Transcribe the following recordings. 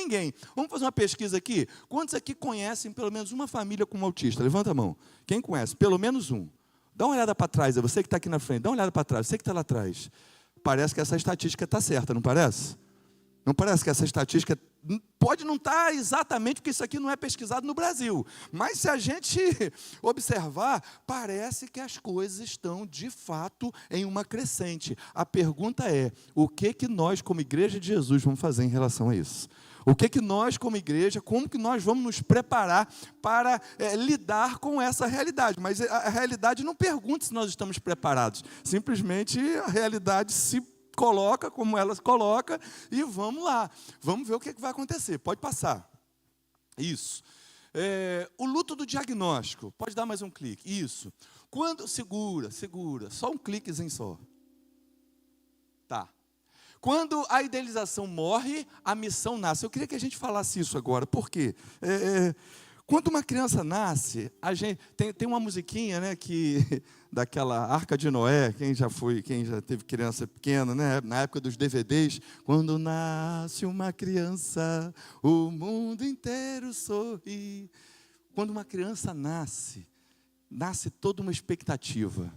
ninguém. Vamos fazer uma pesquisa aqui? Quantos aqui conhecem pelo menos uma família com um autista? Levanta a mão. Quem conhece? Pelo menos um. Dá uma olhada para trás, é você que está aqui na frente. Dá uma olhada para trás, você que está lá atrás. Parece que essa estatística está certa, não parece? Não parece que essa estatística pode não estar exatamente, porque isso aqui não é pesquisado no Brasil. Mas se a gente observar, parece que as coisas estão, de fato, em uma crescente. A pergunta é, o que nós, como Igreja de Jesus, vamos fazer em relação a isso? O que nós, como igreja, como que nós vamos nos preparar para lidar com essa realidade? Mas a realidade não pergunta se nós estamos preparados. Simplesmente a realidade se coloca como ela se coloca e vamos lá. Vamos ver o que vai acontecer. Pode passar. Isso. O luto do diagnóstico. Pode dar mais um clique. Isso. Quando... Segura. Só um cliquezinho só. Tá. Quando a idealização morre, a missão nasce. Eu queria que a gente falasse isso agora. Por quê? Quando uma criança nasce, a gente tem uma musiquinha, né, daquela Arca de Noé, quem já teve criança pequena, né, na época dos DVDs, quando nasce uma criança, o mundo inteiro sorri. Quando uma criança nasce toda uma expectativa.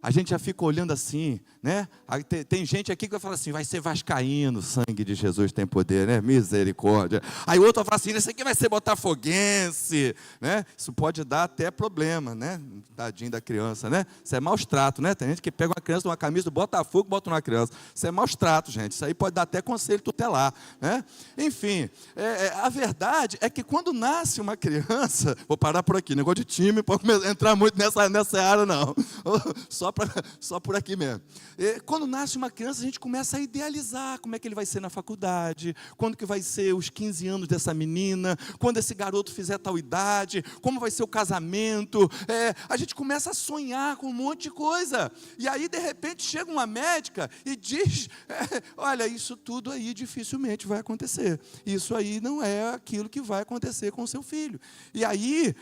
A gente já fica olhando assim, né? Tem gente aqui que vai falar assim, vai ser vascaíno, o sangue de Jesus tem poder, né? Misericórdia. Aí o outro vai falar assim, esse aqui vai ser botafoguense, né? Isso pode dar até problema, né? Tadinho da criança, né? Isso é maus trato, né? Tem gente que pega uma criança numa camisa do Botafogo e bota numa criança. Isso é maus trato, gente. Isso aí pode dar até conselho tutelar, né? Enfim, a verdade é que quando nasce uma criança, vou parar por aqui, negócio de time, pode entrar muito nessa área não. Só por aqui mesmo. Quando nasce uma criança, a gente começa a idealizar como é que ele vai ser na faculdade, quando que vai ser os 15 anos dessa menina, quando esse garoto fizer tal idade, como vai ser o casamento. A gente começa a sonhar com um monte de coisa. E aí, de repente, chega uma médica e diz, olha, isso tudo aí dificilmente vai acontecer. Isso aí não é aquilo que vai acontecer com o seu filho. E aí,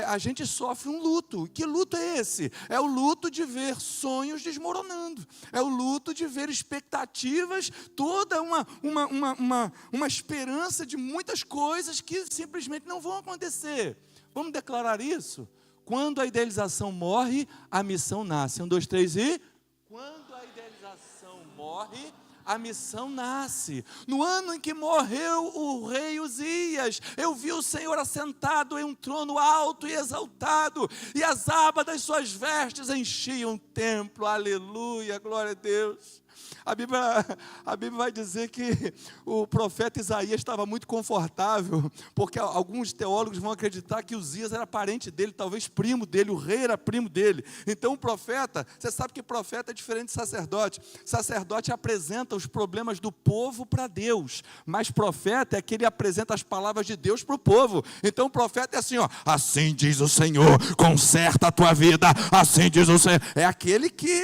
a gente sofre um luto. Que luto é esse? É o luto de ver sonhos desmoronando, é o luto de ver expectativas, toda uma esperança de muitas coisas que simplesmente não vão acontecer. Vamos declarar isso? Quando a idealização morre, a missão nasce. 1, 2, 3 e... Quando a idealização morre, a missão nasce. No ano em que morreu o rei Uzias, eu vi o Senhor assentado em um trono alto e exaltado, e as abas das suas vestes enchiam o templo. Aleluia, glória a Deus. A Bíblia vai dizer que o profeta Isaías estava muito confortável, porque alguns teólogos vão acreditar que Uzias era parente dele, talvez primo dele, o rei era primo dele. Então o profeta, você sabe que profeta é diferente de sacerdote. Sacerdote apresenta os problemas do povo para Deus, mas profeta é que ele apresenta as palavras de Deus para o povo. Então o profeta é assim, ó, assim diz o Senhor, conserta a tua vida, assim diz o Senhor. É aquele que,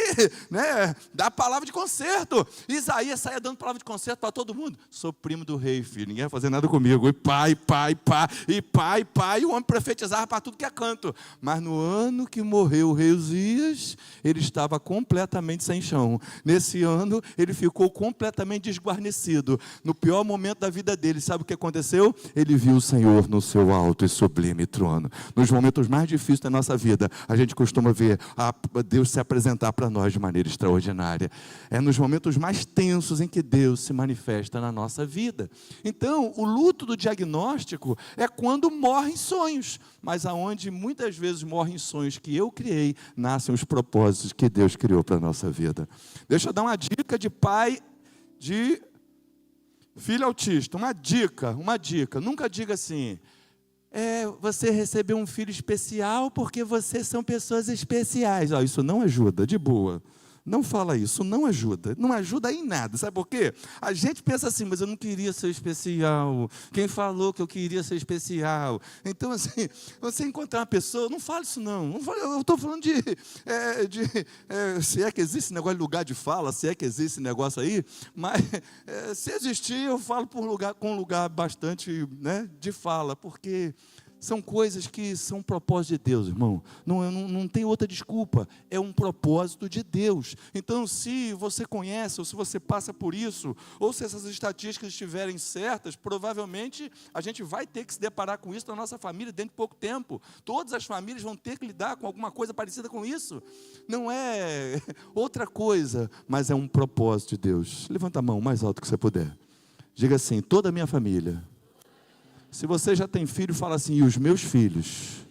né, dá a palavra de conserto. Isaías saía dando palavra de conserto para todo mundo. Sou primo do rei, filho, ninguém vai fazer nada comigo. E pai, e o homem profetizava para tudo que é canto. Mas no ano que morreu o rei Uzias, ele estava completamente sem chão. Nesse ano, ele ficou completamente desguarnecido. No pior momento da vida dele, sabe o que aconteceu? Ele viu o Senhor no seu alto e sublime trono. Nos momentos mais difíceis da nossa vida, a gente costuma ver Deus se apresentar para nós de maneira extraordinária. É nos momentos mais tensos em que Deus se manifesta na nossa vida. Então, o luto do diagnóstico é quando morrem sonhos, mas aonde muitas vezes morrem sonhos que eu criei, nascem os propósitos que Deus criou para a nossa vida. Deixa eu dar uma dica de pai de filho autista. Uma dica. Nunca diga assim, você recebeu um filho especial porque vocês são pessoas especiais. Isso não ajuda, de boa. Não fala isso, não ajuda em nada, sabe por quê? A gente pensa assim, mas eu não queria ser especial, quem falou que eu queria ser especial? Então assim, você encontrar uma pessoa, não fala isso não, eu estou falando se é que existe esse negócio de lugar de fala, se é que existe esse negócio aí, mas se existir, eu falo com um lugar bastante, né, de fala, porque São coisas que são propósito de Deus, irmão. Não tem outra desculpa. É um propósito de Deus. Então, se você conhece, ou se você passa por isso, ou se essas estatísticas estiverem certas, provavelmente a gente vai ter que se deparar com isso na nossa família dentro de pouco tempo. Todas as famílias vão ter que lidar com alguma coisa parecida com isso. Não é outra coisa, mas é um propósito de Deus. Levanta a mão o mais alto que você puder. Diga assim: toda a minha família. Se você já tem filho, fala assim: e os meus filhos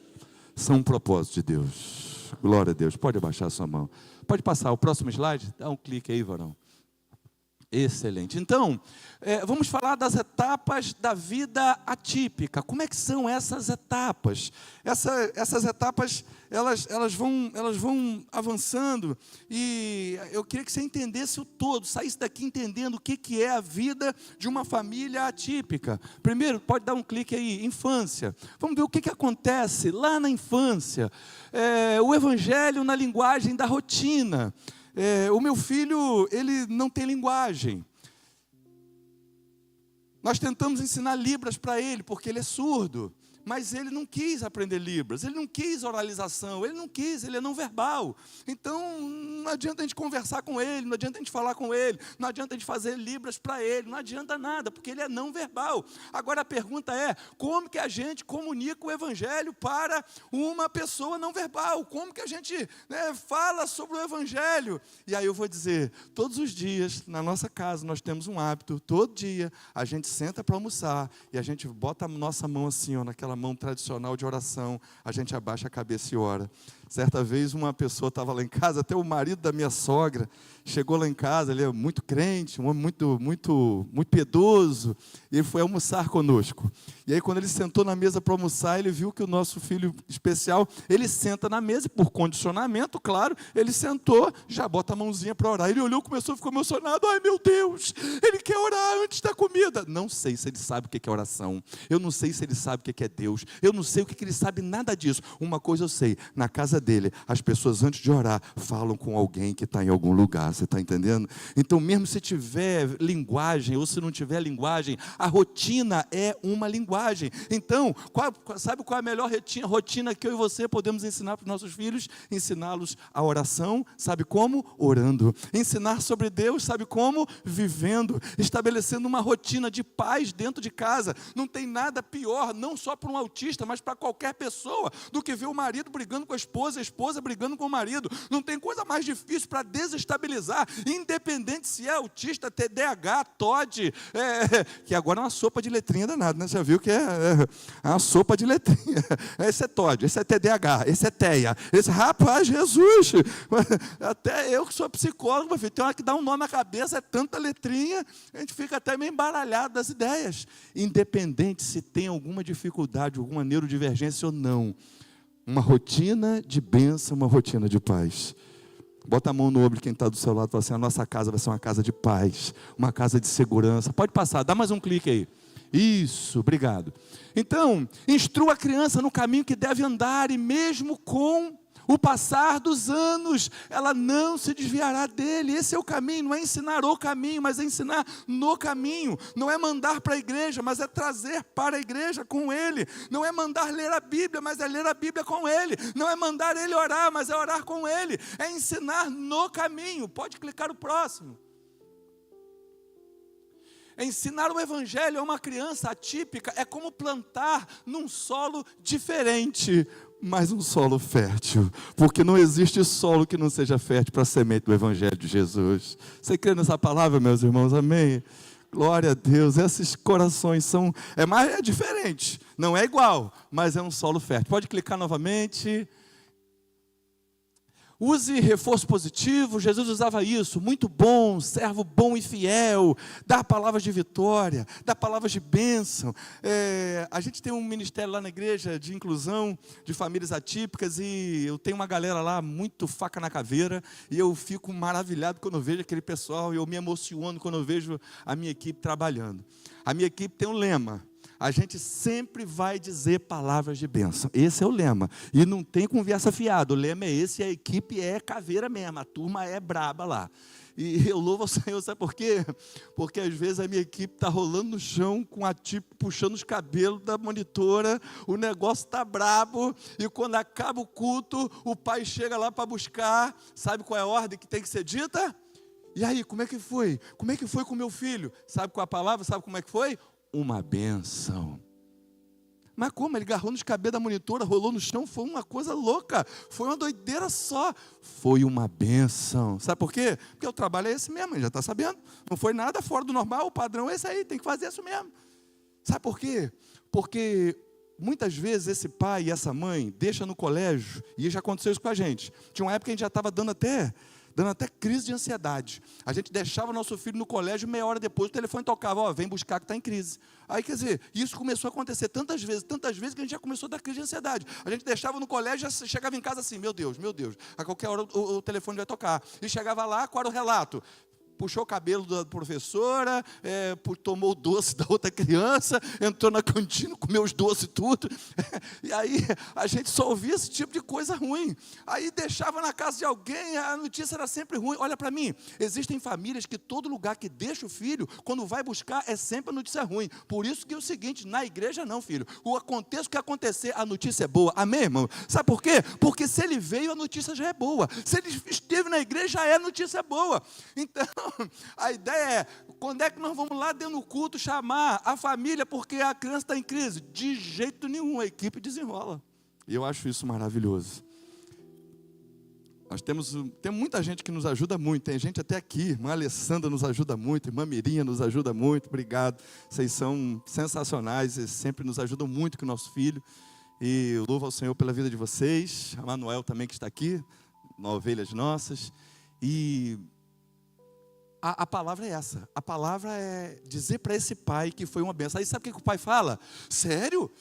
são um propósito de Deus. Glória a Deus. Pode abaixar a sua mão. Pode passar o próximo slide? Dá um clique aí, varão. Excelente. Então, vamos falar das etapas da vida atípica. Como é que são essas etapas? Essas etapas, elas vão avançando, e eu queria que você entendesse o todo, saísse daqui entendendo o que é a vida de uma família atípica. Primeiro, pode dar um clique aí, infância. Vamos ver o que acontece lá na infância. O evangelho na linguagem da rotina. O meu filho, ele não tem linguagem. Nós tentamos ensinar Libras para ele, porque ele é surdo. Mas ele não quis aprender Libras, ele não quis oralização, ele é não verbal. Então, não adianta a gente conversar com ele, não adianta a gente falar com ele, não adianta a gente fazer Libras para ele, não adianta nada, porque ele é não verbal. Agora a pergunta é: como que a gente comunica o Evangelho para uma pessoa não verbal? Como que a gente fala sobre o Evangelho? E aí eu vou dizer, todos os dias, na nossa casa, nós temos um hábito, todo dia, a gente senta para almoçar, e a gente bota a nossa mão assim, naquela mão tradicional de oração, a gente abaixa a cabeça e ora. Certa vez uma pessoa estava lá em casa, até o marido da minha sogra chegou lá em casa, ele é muito crente, um homem muito piedoso, e ele foi almoçar conosco. E aí quando ele sentou na mesa para almoçar, ele viu que o nosso filho especial, ele senta na mesa, e por condicionamento, claro, ele sentou, já bota a mãozinha para orar. Ele olhou, começou, ficou emocionado: ai meu Deus, ele quer orar antes da comida. Não sei se ele sabe o que é oração, eu não sei se ele sabe o que é Deus, eu não sei o que ele sabe, nada disso. Uma coisa eu sei, na casa dele, as pessoas antes de orar, falam com alguém que está em algum lugar, você está entendendo? Então mesmo se tiver linguagem, ou se não tiver linguagem, a rotina é uma linguagem. Então, sabe qual é a melhor rotina que eu e você podemos ensinar para os nossos filhos? Ensiná-los a oração, sabe como? Orando. Ensinar sobre Deus, sabe como? Vivendo, estabelecendo uma rotina de paz dentro de casa. Não tem nada pior, não só para um autista, mas para qualquer pessoa, do que ver o marido brigando com a esposa brigando com o marido. Não tem coisa mais difícil para desestabilizar, independente se é autista, TDAH, TOD, que agora é uma sopa de letrinha danada, né? Você já viu que é uma sopa de letrinha. Esse é TOD, esse é TDAH, esse é TEA, esse, rapaz, Jesus, até eu que sou psicólogo, meu filho, tem hora que dá um nó na cabeça, é tanta letrinha, a gente fica até meio embaralhado das ideias. Independente se tem alguma dificuldade, alguma neurodivergência ou não, uma rotina de bênção, uma rotina de paz. Bota a mão no ombro de quem está do seu lado e fala assim: a nossa casa vai ser uma casa de paz, uma casa de segurança. Pode passar, dá mais um clique aí. Isso, obrigado. Então, instrua a criança no caminho que deve andar, e mesmo com o passar dos anos, ela não se desviará dele. Esse é o caminho, não é ensinar o caminho, mas é ensinar no caminho. Não é mandar para a igreja, mas é trazer para a igreja com ele. Não é mandar ler a Bíblia, mas é ler a Bíblia com ele. Não é mandar ele orar, mas é orar com ele. É ensinar no caminho. Pode clicar o próximo. Ensinar o Evangelho a uma criança atípica é como plantar num solo diferente, mas um solo fértil, porque não existe solo que não seja fértil para a semente do Evangelho de Jesus. Você crê nessa palavra, meus irmãos? Amém? Glória a Deus. Esses corações são, é diferente, não é igual, mas é um solo fértil. Pode clicar novamente. Use reforço positivo. Jesus usava isso: muito bom, servo bom e fiel, dar palavras de vitória, dar palavras de bênção. A gente tem um ministério lá na igreja de inclusão de famílias atípicas, e eu tenho uma galera lá muito faca na caveira, e eu fico maravilhado quando eu vejo aquele pessoal, e eu me emociono quando eu vejo a minha equipe trabalhando. A minha equipe tem um lema: A gente sempre vai dizer palavras de bênção. Esse é o lema. E não tem conversa fiada. O lema é esse e a equipe é caveira mesmo. A turma é braba lá. E eu louvo ao Senhor, sabe por quê? Porque às vezes a minha equipe está rolando no chão com a tipo puxando os cabelos da monitora, o negócio está brabo, e quando acaba o culto, o pai chega lá para buscar, sabe qual é a ordem que tem que ser dita? E aí, como é que foi? Como é que foi com o meu filho? Sabe qual é a palavra? Sabe como é que foi? Uma bênção. Mas como? Ele agarrou nos cabelos da monitora, rolou no chão, foi uma coisa louca, foi uma doideira só. Foi uma bênção. Sabe por quê? Porque o trabalho é esse mesmo, ele já está sabendo. Não foi nada fora do normal, o padrão é esse aí, tem que fazer isso mesmo. Sabe por quê? Porque muitas vezes esse pai e essa mãe deixam no colégio, e já aconteceu isso com a gente. Tinha uma época que a gente já estava dando até crise de ansiedade. A gente deixava o nosso filho no colégio, meia hora depois o telefone tocava, ó, vem buscar que está em crise. Aí, quer dizer, isso começou a acontecer tantas vezes que a gente já começou a dar crise de ansiedade. A gente deixava no colégio, já chegava em casa assim, meu Deus, a qualquer hora o telefone vai tocar. E chegava lá, qual era o relato? Puxou o cabelo da professora, tomou o doce da outra criança, entrou na cantina, comeu os doces tudo. E aí a gente só ouvia esse tipo de coisa ruim. Aí deixava na casa de alguém, a notícia era sempre ruim. Olha para mim, existem famílias que todo lugar que deixa o filho, quando vai buscar, é sempre a notícia ruim. Por isso que é o seguinte, na igreja não, filho. Aconteça o que acontecer, a notícia é boa. Amém, irmão? Sabe por quê? Porque se ele veio, a notícia já é boa. Se ele esteve na igreja, já é notícia boa. Então, a ideia é, quando é que nós vamos lá dentro do culto chamar a família porque a criança está em crise? De jeito nenhum, a equipe desenrola. E eu acho isso maravilhoso. Nós tem muita gente que nos ajuda muito, tem gente até aqui, irmã Alessandra nos ajuda muito, irmã Mirinha nos ajuda muito, obrigado. Vocês são sensacionais, vocês sempre nos ajudam muito com o nosso filho. E eu louvo ao Senhor pela vida de vocês, a Manuel também que está aqui, ovelhas nossas. E a palavra é essa, a palavra é dizer para esse pai que foi uma benção. Aí sabe o que o pai fala? Sério?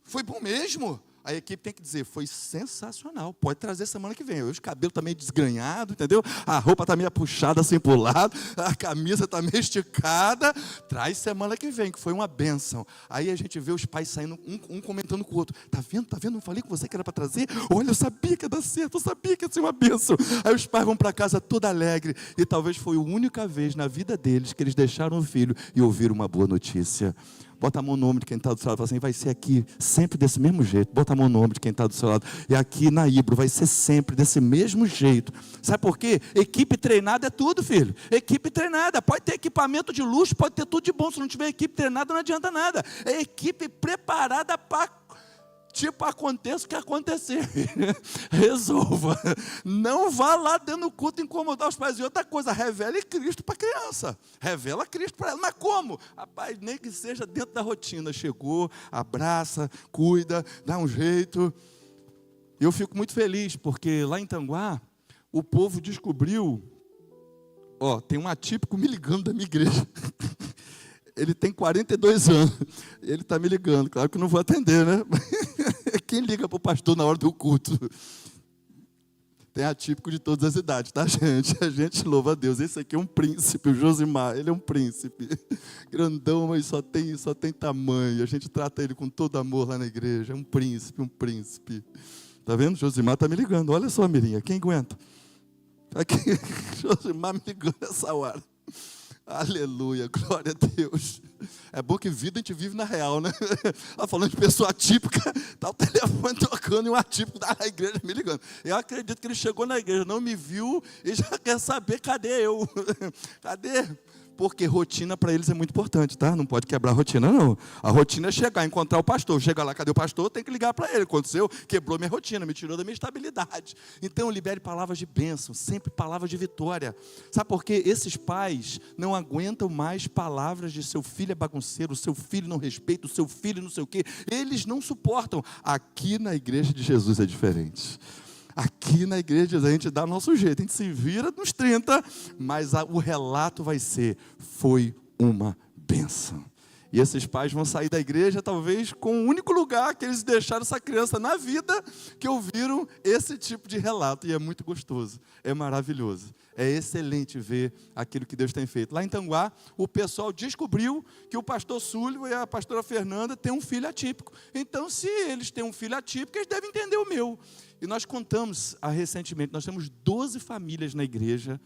Foi bom mesmo? A equipe tem que dizer, foi sensacional, pode trazer semana que vem. Os cabelos estão meio desgrenhados, entendeu? A roupa está meio puxada assim para o lado, a camisa está meio esticada. Traz semana que vem, que foi uma bênção. Aí a gente vê os pais saindo, um comentando com o outro. Tá vendo? Não falei com você que era para trazer? Olha, eu sabia que ia dar certo, eu sabia que ia ser uma bênção. Aí os pais vão para casa todo alegre. E talvez foi a única vez na vida deles que eles deixaram o filho e ouviram uma boa notícia. Bota a mão no ombro de quem está do seu lado. Fala assim, vai ser aqui sempre desse mesmo jeito. Bota a mão no ombro de quem está do seu lado. E aqui na Híbro vai ser sempre desse mesmo jeito. Sabe por quê? Equipe treinada é tudo, filho. Equipe treinada. Pode ter equipamento de luxo, pode ter tudo de bom. Se não tiver equipe treinada, não adianta nada. É equipe preparada para... aconteça o que acontecer, resolva. Não vá lá dentro do culto incomodar os pais. E outra coisa, revele Cristo para a criança. Revela Cristo para ela. Mas como? Rapaz, nem que seja dentro da rotina. Chegou, abraça, cuida, dá um jeito. Eu fico muito feliz, porque lá em Tanguá, o povo descobriu, tem um atípico me ligando da minha igreja. Ele tem 42 anos. Ele está me ligando. Claro que eu não vou atender, né? Quem liga para o pastor na hora do culto? Tem atípico de todas as idades, tá, gente? A gente louva a Deus. Esse aqui é um príncipe, o Josimar. Ele é um príncipe. Grandão, mas só tem tamanho. A gente trata ele com todo amor lá na igreja. É um príncipe, um príncipe. Tá vendo? Josimar está me ligando. Olha só, Mirinha. Quem aguenta? Aqui, Josimar me ligando nessa hora. Aleluia, glória a Deus. É bom que vida a gente vive na real, né? Falando de pessoa atípica, está o telefone tocando e um atípico da igreja me ligando. Eu acredito que ele chegou na igreja, não me viu e já quer saber cadê eu. Cadê? Porque rotina para eles é muito importante, tá? Não pode quebrar a rotina, não. A rotina é chegar, encontrar o pastor. Chega lá, cadê o pastor? Tem que ligar para ele. Aconteceu, quebrou minha rotina, me tirou da minha estabilidade. Então, libere palavras de bênção, sempre palavras de vitória. Sabe por quê? Esses pais não aguentam mais palavras de seu filho é bagunceiro, seu filho não respeita, o seu filho não sei o quê. Eles não suportam. Aqui na igreja de Jesus é diferente. Aqui na igreja a gente dá nosso jeito, a gente se vira nos 30, mas o relato vai ser, foi uma bênção. E esses pais vão sair da igreja, talvez, com o único lugar que eles deixaram essa criança na vida, que ouviram esse tipo de relato. E é muito gostoso, é maravilhoso. É excelente ver aquilo que Deus tem feito. Lá em Tanguá, o pessoal descobriu que o pastor Súlio e a pastora Fernanda têm um filho atípico. Então, se eles têm um filho atípico, eles devem entender o meu. E nós contamos, recentemente, nós temos 12 famílias na igreja,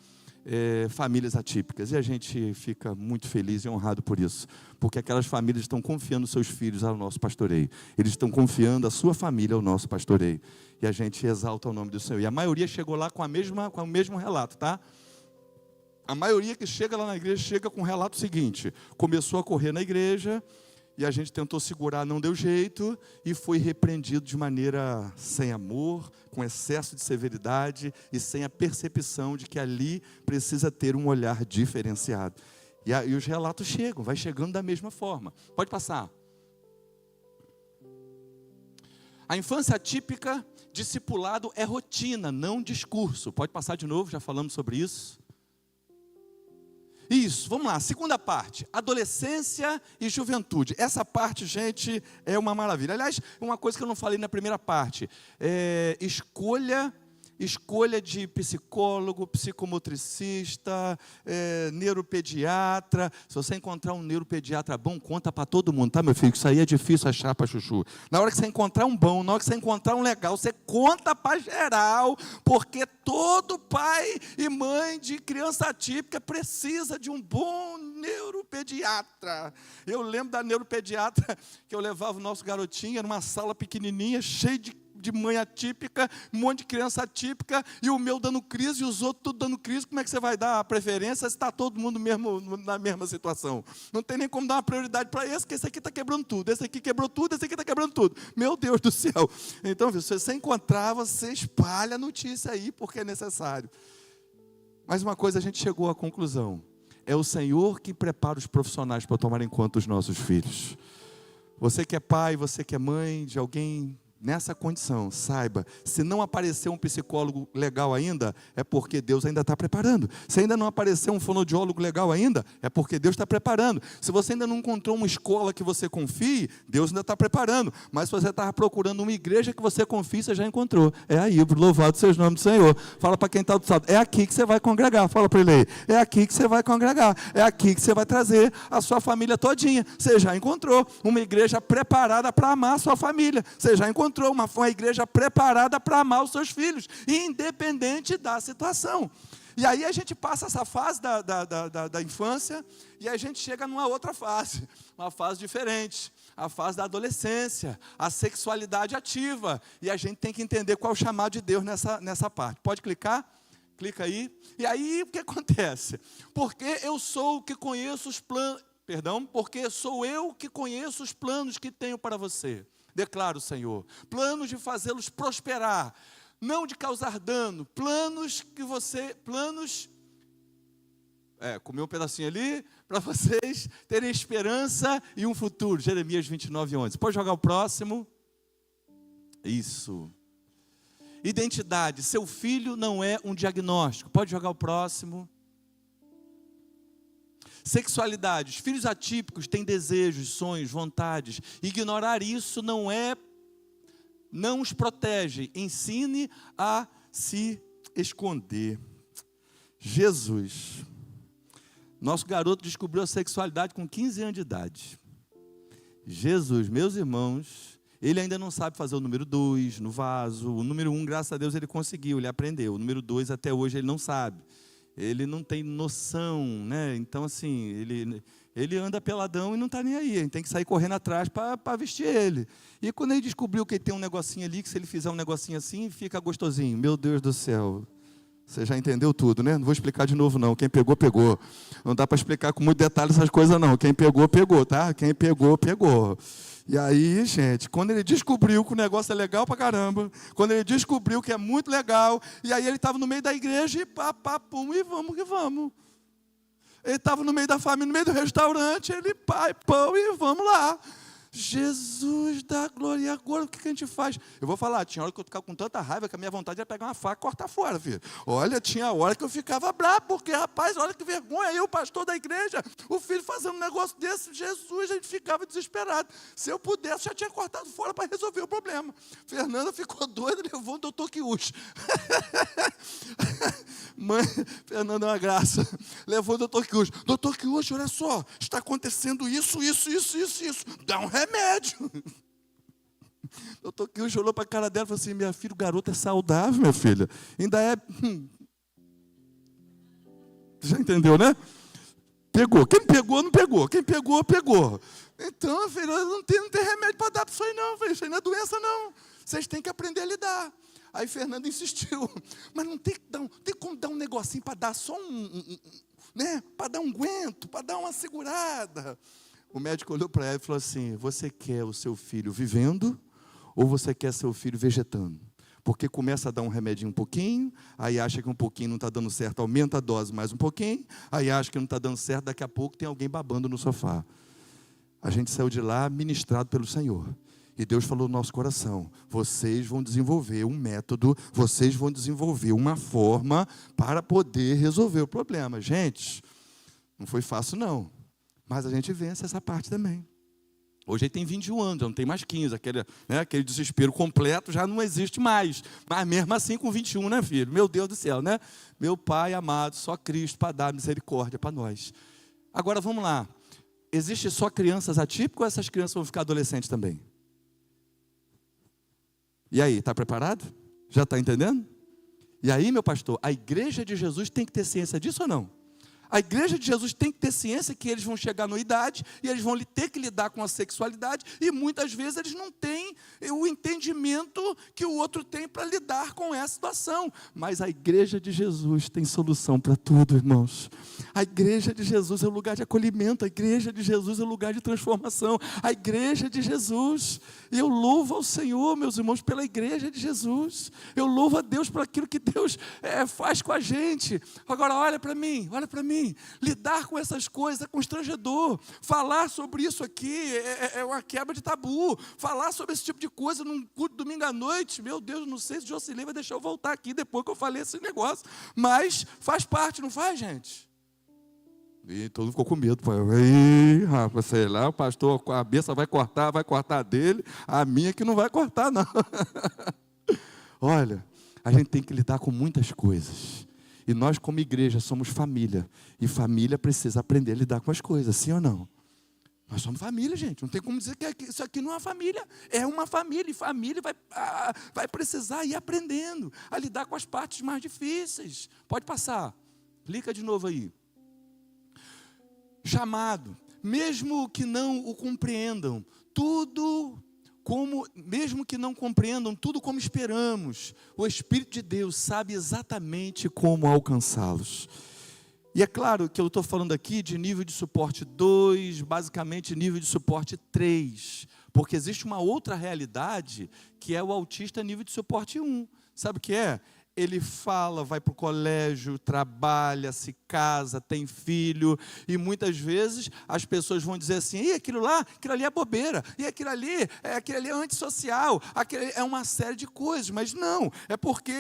famílias atípicas, e a gente fica muito feliz e honrado por isso, porque aquelas famílias estão confiando seus filhos ao nosso pastoreio, eles estão confiando a sua família ao nosso pastoreio, e a gente exalta o nome do Senhor, e a maioria chegou lá com o mesmo relato, tá? A maioria que chega lá na igreja, chega com o relato seguinte: começou a correr na igreja, e a gente tentou segurar, não deu jeito, e foi repreendido de maneira sem amor, com excesso de severidade e sem a percepção de que ali precisa ter um olhar diferenciado. E os relatos chegam, vai chegando da mesma forma. Pode passar. A infância atípica, discipulado é rotina, não discurso. Pode passar de novo, já falamos sobre isso. Isso, vamos lá, segunda parte, adolescência e juventude. Essa parte, gente, é uma maravilha. Aliás, uma coisa que eu não falei na primeira parte, escolha de psicólogo, psicomotricista, neuropediatra. Se você encontrar um neuropediatra bom, conta para todo mundo, tá, meu filho? Isso aí é difícil achar para chuchu. Na hora que você encontrar um bom, na hora que você encontrar um legal, você conta para geral, porque todo pai e mãe de criança atípica precisa de um bom neuropediatra. Eu lembro da neuropediatra que eu levava o nosso garotinho, era uma sala pequenininha, cheia de mãe atípica, um monte de criança atípica, e o meu dando crise, e os outros tudo dando crise. Como é que você vai dar a preferência se está todo mundo mesmo na mesma situação? Não tem nem como dar uma prioridade para esse, porque esse aqui está quebrando tudo, esse aqui quebrou tudo, esse aqui está quebrando tudo. Meu Deus do céu! Então, se você encontrar, você espalha a notícia aí, porque é necessário. Mas uma coisa a gente chegou à conclusão: é o Senhor que prepara os profissionais para tomar em conta os nossos filhos. Você que é pai, você que é mãe de alguém nessa condição, saiba, se não aparecer um psicólogo legal ainda, é porque Deus ainda está preparando. Se ainda não aparecer um fonoaudiólogo legal ainda, é porque Deus está preparando. Se você ainda não encontrou uma escola que você confie, Deus ainda está preparando. Mas se você estava procurando uma igreja que você confie, você já encontrou. É aí, louvado seja o nome do Senhor. Fala para quem está do lado, é aqui que você vai congregar. Fala para ele aí, é aqui que você vai congregar. É aqui que você vai trazer a sua família todinha. Você já encontrou uma igreja preparada para amar a sua família. Você já encontrou uma igreja preparada para amar os seus filhos, independente da situação. E aí a gente passa essa fase da infância, e a gente chega numa outra fase, uma fase diferente, a fase da adolescência, a sexualidade ativa, e a gente tem que entender qual é o chamado de Deus nessa parte. Pode clicar? Clica aí. E aí o que acontece? Porque eu sou o que conheço os planos, porque sou eu que conheço os planos que tenho para você. Declara o Senhor, planos de fazê-los prosperar, não de causar dano, comer um pedacinho ali, para vocês terem esperança e um futuro. Jeremias 29:11. Pode jogar o próximo? Isso. Identidade, seu filho não é um diagnóstico. Pode jogar o próximo? Sexualidade, os filhos atípicos têm desejos, sonhos, vontades. Ignorar isso não os protege. Ensine a se esconder. Jesus, nosso garoto descobriu a sexualidade com 15 anos de idade. Jesus, meus irmãos, ele ainda não sabe fazer o número 2 no vaso. O número 1, graças a Deus, ele conseguiu, ele aprendeu. O número 2, até hoje, ele não sabe. Ele não tem noção, né? Então, assim, ele anda peladão e não está nem aí. A gente tem que sair correndo atrás para vestir ele. E quando ele descobriu que ele tem um negocinho ali, que se ele fizer um negocinho assim, fica gostosinho. Meu Deus do céu. Você já entendeu tudo, né? Não vou explicar de novo, não. Quem pegou, pegou. Não dá para explicar com muito detalhe essas coisas, não. Quem pegou, pegou, tá? Quem pegou, pegou. E aí, gente, quando ele descobriu que o negócio é legal pra caramba, quando ele descobriu que é muito legal, e aí ele estava no meio da igreja e pum, e vamos que vamos. Ele estava no meio da família, no meio do restaurante, ele pão e vamos lá. Jesus da glória, e agora o que a gente faz? Eu vou falar, tinha hora que eu ficava com tanta raiva que a minha vontade era pegar uma faca e cortar fora, filho. Olha, tinha hora que eu ficava bravo, porque, rapaz, olha que vergonha, eu, pastor da igreja, o filho fazendo um negócio desse, Jesus, a gente ficava desesperado. Se eu pudesse, já tinha cortado fora para resolver o problema. Fernanda ficou doida, levou o doutor Kiush. Mãe, Fernanda é uma graça. Levou o doutor Kiush. Doutor Kiush, olha só, está acontecendo isso. Dá um remédio. Doutor Kiush olhou para a cara dela e falou assim, minha filha, o garoto é saudável, minha filha. Ainda é... Já entendeu, né? Pegou. Quem pegou, não pegou. Quem pegou, pegou. Então, filha, não tem remédio para dar para isso aí não, filha. Isso aí não é doença, não. Vocês têm que aprender a lidar. Aí Fernando insistiu, mas não tem como dar um negocinho para dar só né? Para dar um aguento, para dar uma segurada. O médico olhou para ela e falou assim, você quer o seu filho vivendo ou você quer seu filho vegetando? Porque começa a dar um remedinho um pouquinho, aí acha que um pouquinho não está dando certo, aumenta a dose mais um pouquinho, aí acha que não está dando certo, daqui a pouco tem alguém babando no sofá. A gente saiu de lá ministrado pelo Senhor. E Deus falou no nosso coração, vocês vão desenvolver um método, vocês vão desenvolver uma forma para poder resolver o problema. Gente, não foi fácil não, mas a gente vence essa parte também. Hoje ele tem 21 anos, não tem mais 15, aquele desespero completo já não existe mais. Mas mesmo assim com 21, né, filho? Meu Deus do céu, né? Meu Pai amado, só Cristo para dar misericórdia para nós. Agora vamos lá, existe só crianças atípicas ou essas crianças vão ficar adolescentes também? E aí, está preparado? Já está entendendo? E aí, meu pastor, a igreja de Jesus tem que ter ciência disso ou não? A igreja de Jesus tem que ter ciência que eles vão chegar na idade e eles vão ter que lidar com a sexualidade e muitas vezes eles não têm o entendimento que o outro tem para lidar com essa situação. Mas a igreja de Jesus tem solução para tudo, irmãos. A igreja de Jesus é o lugar de acolhimento, a igreja de Jesus é o lugar de transformação. A igreja de Jesus, eu louvo ao Senhor, meus irmãos, pela igreja de Jesus. Eu louvo a Deus por aquilo que Deus faz com a gente. Agora olha para mim. Lidar com essas coisas é constrangedor. Falar sobre isso aqui é uma quebra de tabu. Falar sobre esse tipo de coisa num culto domingo à noite, meu Deus, não sei se o Jocelyn vai deixar eu voltar aqui depois que eu falei esse negócio. Mas faz parte, não faz, gente? E todo mundo ficou com medo. Ih, rapaz, sei lá, o pastor, a cabeça vai cortar dele, a minha que não vai cortar, não. Olha, a gente tem que lidar com muitas coisas. E nós, como igreja, somos família. E família precisa aprender a lidar com as coisas, sim ou não? Nós somos família, gente. Não tem como dizer que isso aqui não é uma família. É uma família. E família vai precisar ir aprendendo a lidar com as partes mais difíceis. Pode passar. Clica de novo aí. Chamado. Mesmo que não o compreendam, mesmo que não compreendam tudo como esperamos, o Espírito de Deus sabe exatamente como alcançá-los. E é claro que eu estou falando aqui de nível de suporte 2, basicamente nível de suporte 3, porque existe uma outra realidade que é o autista nível de suporte 1. Sabe o que é? Ele fala, vai para o colégio, trabalha, se casa, tem filho, e muitas vezes as pessoas vão dizer assim, e aquilo ali é bobeira, e aquilo ali é antissocial, aquilo é uma série de coisas, mas não, é porque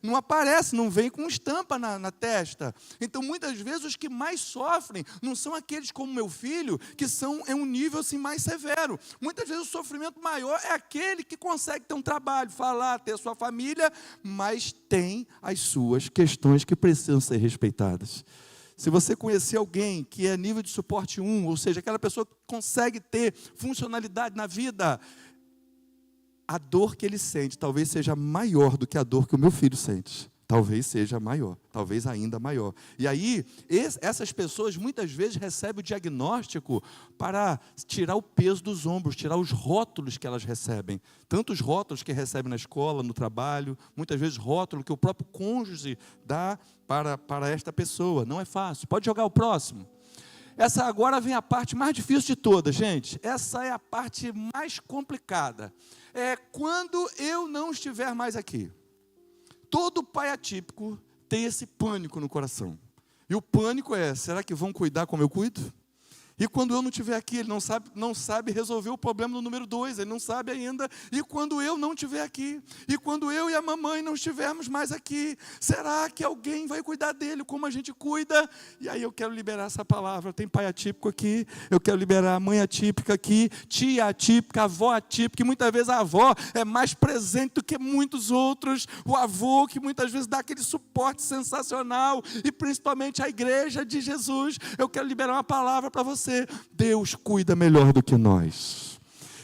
não aparece, não vem com estampa na testa. Então muitas vezes os que mais sofrem não são aqueles como meu filho, que é um nível assim, mais severo. Muitas vezes o sofrimento maior é aquele que consegue ter um trabalho, falar, ter sua família, mas tem as suas questões que precisam ser respeitadas. Se você conhecer alguém que é nível de suporte 1, ou seja, aquela pessoa que consegue ter funcionalidade na vida, a dor que ele sente talvez seja maior do que a dor que o meu filho sente. Talvez seja maior, talvez ainda maior. E aí, essas pessoas muitas vezes recebem o diagnóstico para tirar o peso dos ombros, tirar os rótulos que elas recebem. Tanto os rótulos que recebem na escola, no trabalho, muitas vezes rótulo que o próprio cônjuge dá para esta pessoa. Não é fácil. Pode jogar o próximo. Essa agora vem a parte mais difícil de todas, gente. Essa é a parte mais complicada. É quando eu não estiver mais aqui. Todo pai atípico tem esse pânico no coração. E o pânico é, será que vão cuidar como eu cuido? E quando eu não estiver aqui, ele não sabe resolver o problema do número 2, ele não sabe ainda. E quando eu não estiver aqui, e quando eu e a mamãe não estivermos mais aqui, será que alguém vai cuidar dele como a gente cuida? E aí eu quero liberar essa palavra. Tem pai atípico aqui, eu quero liberar a mãe atípica aqui, tia atípica, avó atípica, e muitas vezes a avó é mais presente do que muitos outros, o avô que muitas vezes dá aquele suporte sensacional, e principalmente a igreja de Jesus. Eu quero liberar uma palavra para você. Deus cuida melhor do que nós.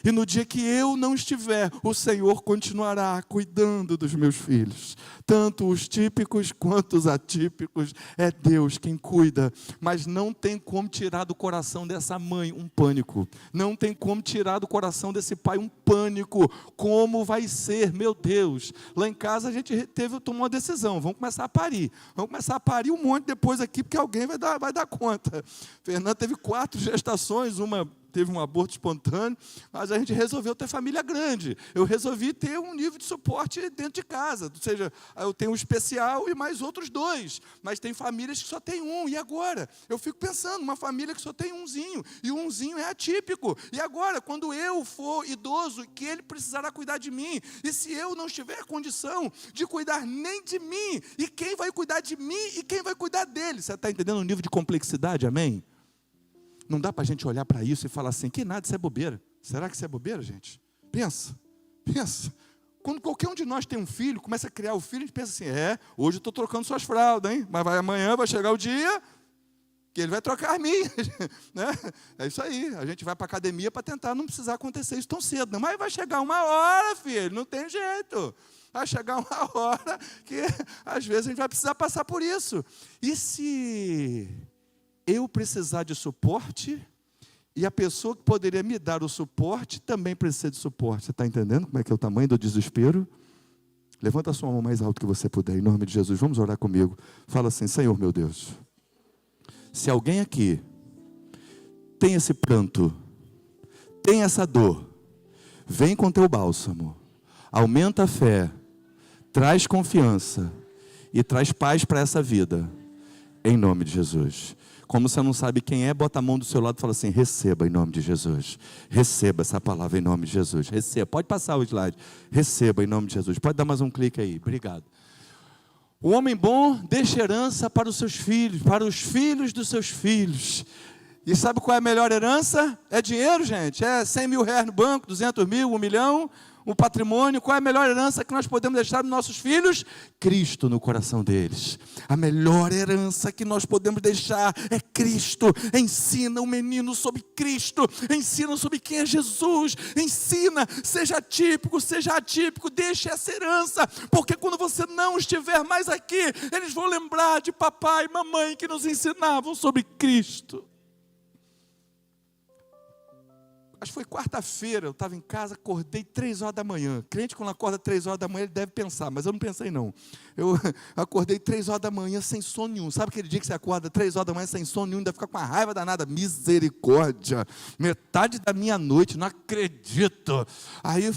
E no dia que eu não estiver, o Senhor continuará cuidando dos meus filhos. Tanto os típicos quanto os atípicos. É Deus quem cuida. Mas não tem como tirar do coração dessa mãe um pânico. Não tem como tirar do coração desse pai um pânico. Como vai ser, meu Deus? Lá em casa a gente tomou uma decisão. Vamos começar a parir. Vamos começar a parir um monte depois aqui, porque alguém vai dar conta. Fernanda teve 4 gestações, uma teve um aborto espontâneo, mas a gente resolveu ter família grande. Eu resolvi ter um nível de suporte dentro de casa, ou seja, eu tenho um especial e mais outros 2, mas tem famílias que só tem um, e agora? Eu fico pensando, uma família que só tem umzinho, e o umzinho é atípico, e agora, quando eu for idoso, que ele precisará cuidar de mim, e se eu não tiver condição de cuidar nem de mim, e quem vai cuidar de mim, e quem vai cuidar dele? Você está entendendo o nível de complexidade, amém? Não dá para a gente olhar para isso e falar assim, que nada, isso é bobeira. Será que isso é bobeira, gente? Pensa. Quando qualquer um de nós tem um filho, começa a criar o filho, a gente pensa assim, hoje eu estou trocando suas fraldas, hein? Mas amanhã vai chegar o dia que ele vai trocar as minhas. Né? É isso aí, a gente vai para a academia para tentar não precisar acontecer isso tão cedo. Não? Mas vai chegar uma hora, filho, não tem jeito. Vai chegar uma hora que, às vezes, a gente vai precisar passar por isso. E se eu precisar de suporte, e a pessoa que poderia me dar o suporte também precisa de suporte? Você está entendendo como é que é o tamanho do desespero? Levanta a sua mão mais alto que você puder, em nome de Jesus. Vamos orar comigo. Fala assim, Senhor meu Deus, se alguém aqui tem esse pranto, tem essa dor, vem com teu bálsamo, aumenta a fé, traz confiança e traz paz para essa vida, em nome de Jesus. Como você não sabe quem é, bota a mão do seu lado e fala assim, receba em nome de Jesus. Receba essa palavra em nome de Jesus. Receba. Pode passar o slide. Receba em nome de Jesus. Pode dar mais um clique aí. Obrigado. O homem bom deixa herança para os seus filhos, para os filhos dos seus filhos. E sabe qual é a melhor herança? É dinheiro, gente. É 100 mil reais no banco, 200 mil, 1 milhão. O patrimônio, qual é a melhor herança que nós podemos deixar para nossos filhos? Cristo no coração deles. A melhor herança que nós podemos deixar é Cristo. Ensina o menino sobre Cristo, ensina sobre quem é Jesus, ensina, seja atípico, deixe essa herança, porque quando você não estiver mais aqui, eles vão lembrar de papai e mamãe que nos ensinavam sobre Cristo. Acho que foi quarta-feira, eu estava em casa, acordei 3 horas da manhã. Crente, quando acorda 3 horas da manhã, ele deve pensar, mas eu não pensei não. Eu acordei 3 horas da manhã sem sono nenhum. Sabe aquele dia que você acorda 3 horas da manhã sem sono nenhum, ainda fica com uma raiva danada? Misericórdia! Metade da minha noite, não acredito. Aí,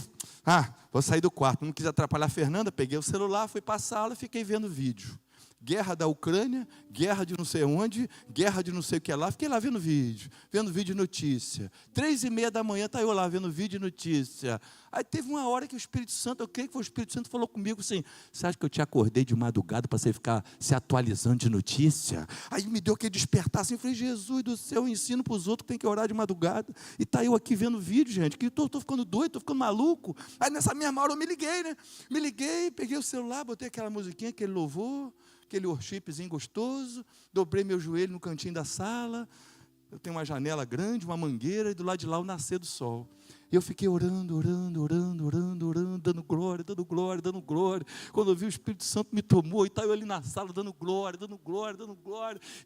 vou sair do quarto, não quis atrapalhar a Fernanda, peguei o celular, fui para a sala e fiquei vendo vídeo. Guerra da Ucrânia, guerra de não sei onde, guerra de não sei o que lá. Fiquei lá vendo vídeo e notícia. 3:30 da manhã, está eu lá vendo vídeo e notícia. Aí teve uma hora que o Espírito Santo, eu creio que foi o Espírito Santo, falou comigo assim, você acha que eu te acordei de madrugada para você ficar se atualizando de notícia? Aí me deu aquele despertar assim, eu falei, Jesus do céu, eu ensino para os outros que tem que orar de madrugada. E está eu aqui vendo vídeo, gente, que estou ficando doido, estou ficando maluco. Aí nessa mesma hora eu me liguei, né? Me liguei, peguei o celular, botei aquela musiquinha, aquele louvor, aquele worshipzinho gostoso, dobrei meu joelho no cantinho da sala, eu tenho uma janela grande, uma mangueira, e do lado de lá o nascer do sol. E eu fiquei orando, dando glória. Quando eu vi o Espírito Santo me tomou, e estava eu ali na sala, dando glória,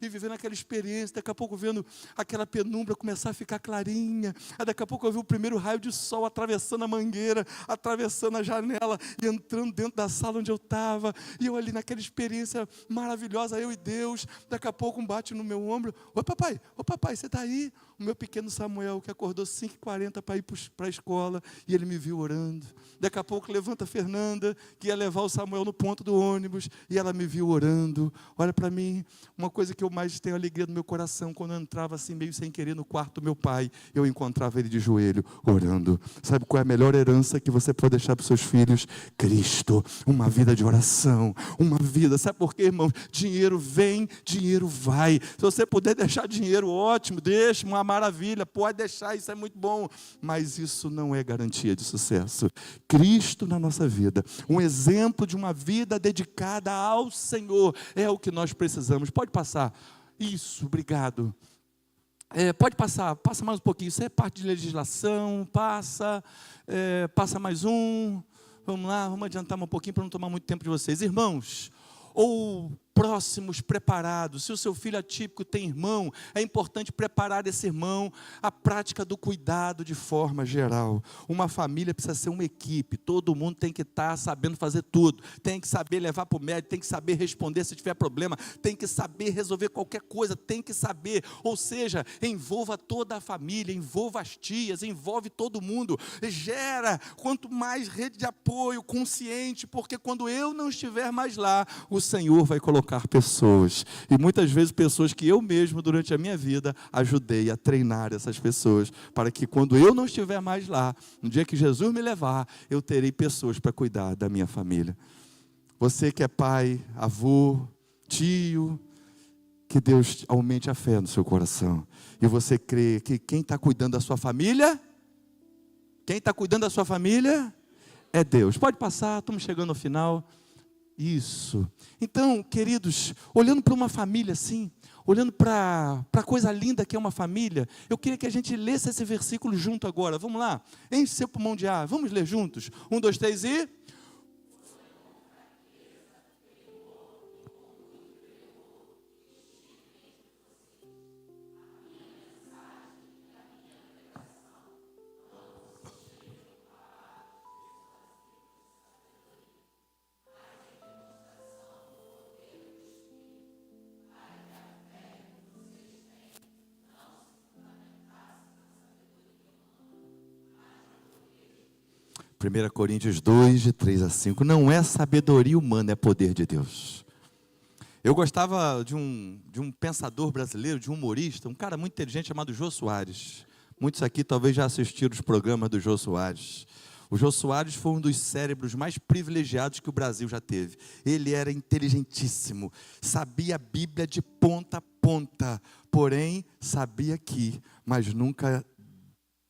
e vivendo aquela experiência, daqui a pouco vendo aquela penumbra começar a ficar clarinha, aí daqui a pouco eu vi o primeiro raio de sol atravessando a mangueira, atravessando a janela, e entrando dentro da sala onde eu estava, e eu ali naquela experiência maravilhosa, eu e Deus, daqui a pouco um bate no meu ombro, ô papai, você está aí? O meu pequeno Samuel, que acordou 5h40 para ir para para a escola e ele me viu orando. Daqui a pouco levanta a Fernanda, que ia levar o Samuel no ponto do ônibus, e ela me viu orando. Olha para mim, uma coisa que eu mais tenho alegria no meu coração, quando eu entrava assim meio sem querer no quarto do meu pai, eu encontrava ele de joelho, orando. Sabe qual é a melhor herança que você pode deixar para os seus filhos? Cristo, uma vida de oração, uma vida, sabe por quê, irmãos? Dinheiro vem, dinheiro vai. Se você puder deixar dinheiro, ótimo, deixe, uma maravilha, pode deixar, isso é muito bom, mas isso não é garantia de sucesso. Cristo na nossa vida, um exemplo de uma vida dedicada ao Senhor, é o que nós precisamos. Pode passar. Isso, obrigado. Pode passar, passa mais um pouquinho. Isso é parte de legislação, passa mais um. Vamos lá, vamos adiantar um pouquinho para não tomar muito tempo de vocês. Irmãos, ou próximos, preparados. Se o seu filho atípico tem irmão, é importante preparar esse irmão à prática do cuidado de forma geral. Uma família precisa ser uma equipe, todo mundo tem que estar sabendo fazer tudo, tem que saber levar para o médico, tem que saber responder se tiver problema, tem que saber resolver qualquer coisa, tem que saber, ou seja, envolva toda a família, envolva as tias, envolve todo mundo, gera quanto mais rede de apoio consciente, porque quando eu não estiver mais lá, o Senhor vai colocar pessoas, e muitas vezes pessoas que eu mesmo durante a minha vida ajudei a treinar essas pessoas, para que quando eu não estiver mais lá, no dia que Jesus me levar, eu terei pessoas para cuidar da minha família. Você que é pai, avô, tio, que Deus aumente a fé no seu coração, e você crê que quem está cuidando da sua família, é Deus. Pode passar, estamos chegando ao final. Isso. Então, queridos, olhando para uma família assim, olhando para a coisa linda que é uma família, eu queria que a gente lesse esse versículo junto agora. Vamos lá? Enche seu pulmão de ar. Vamos ler juntos? 1, 2, 3 e... Primeira Coríntios 2, de 3 a 5. Não é sabedoria humana, é poder de Deus. Eu gostava de um pensador brasileiro, de um humorista, um cara muito inteligente chamado Jô Soares. Muitos aqui talvez já assistiram os programas do Jô Soares. O Jô Soares foi um dos cérebros mais privilegiados que o Brasil já teve. Ele era inteligentíssimo, sabia a Bíblia de ponta a ponta, porém sabia que, mas nunca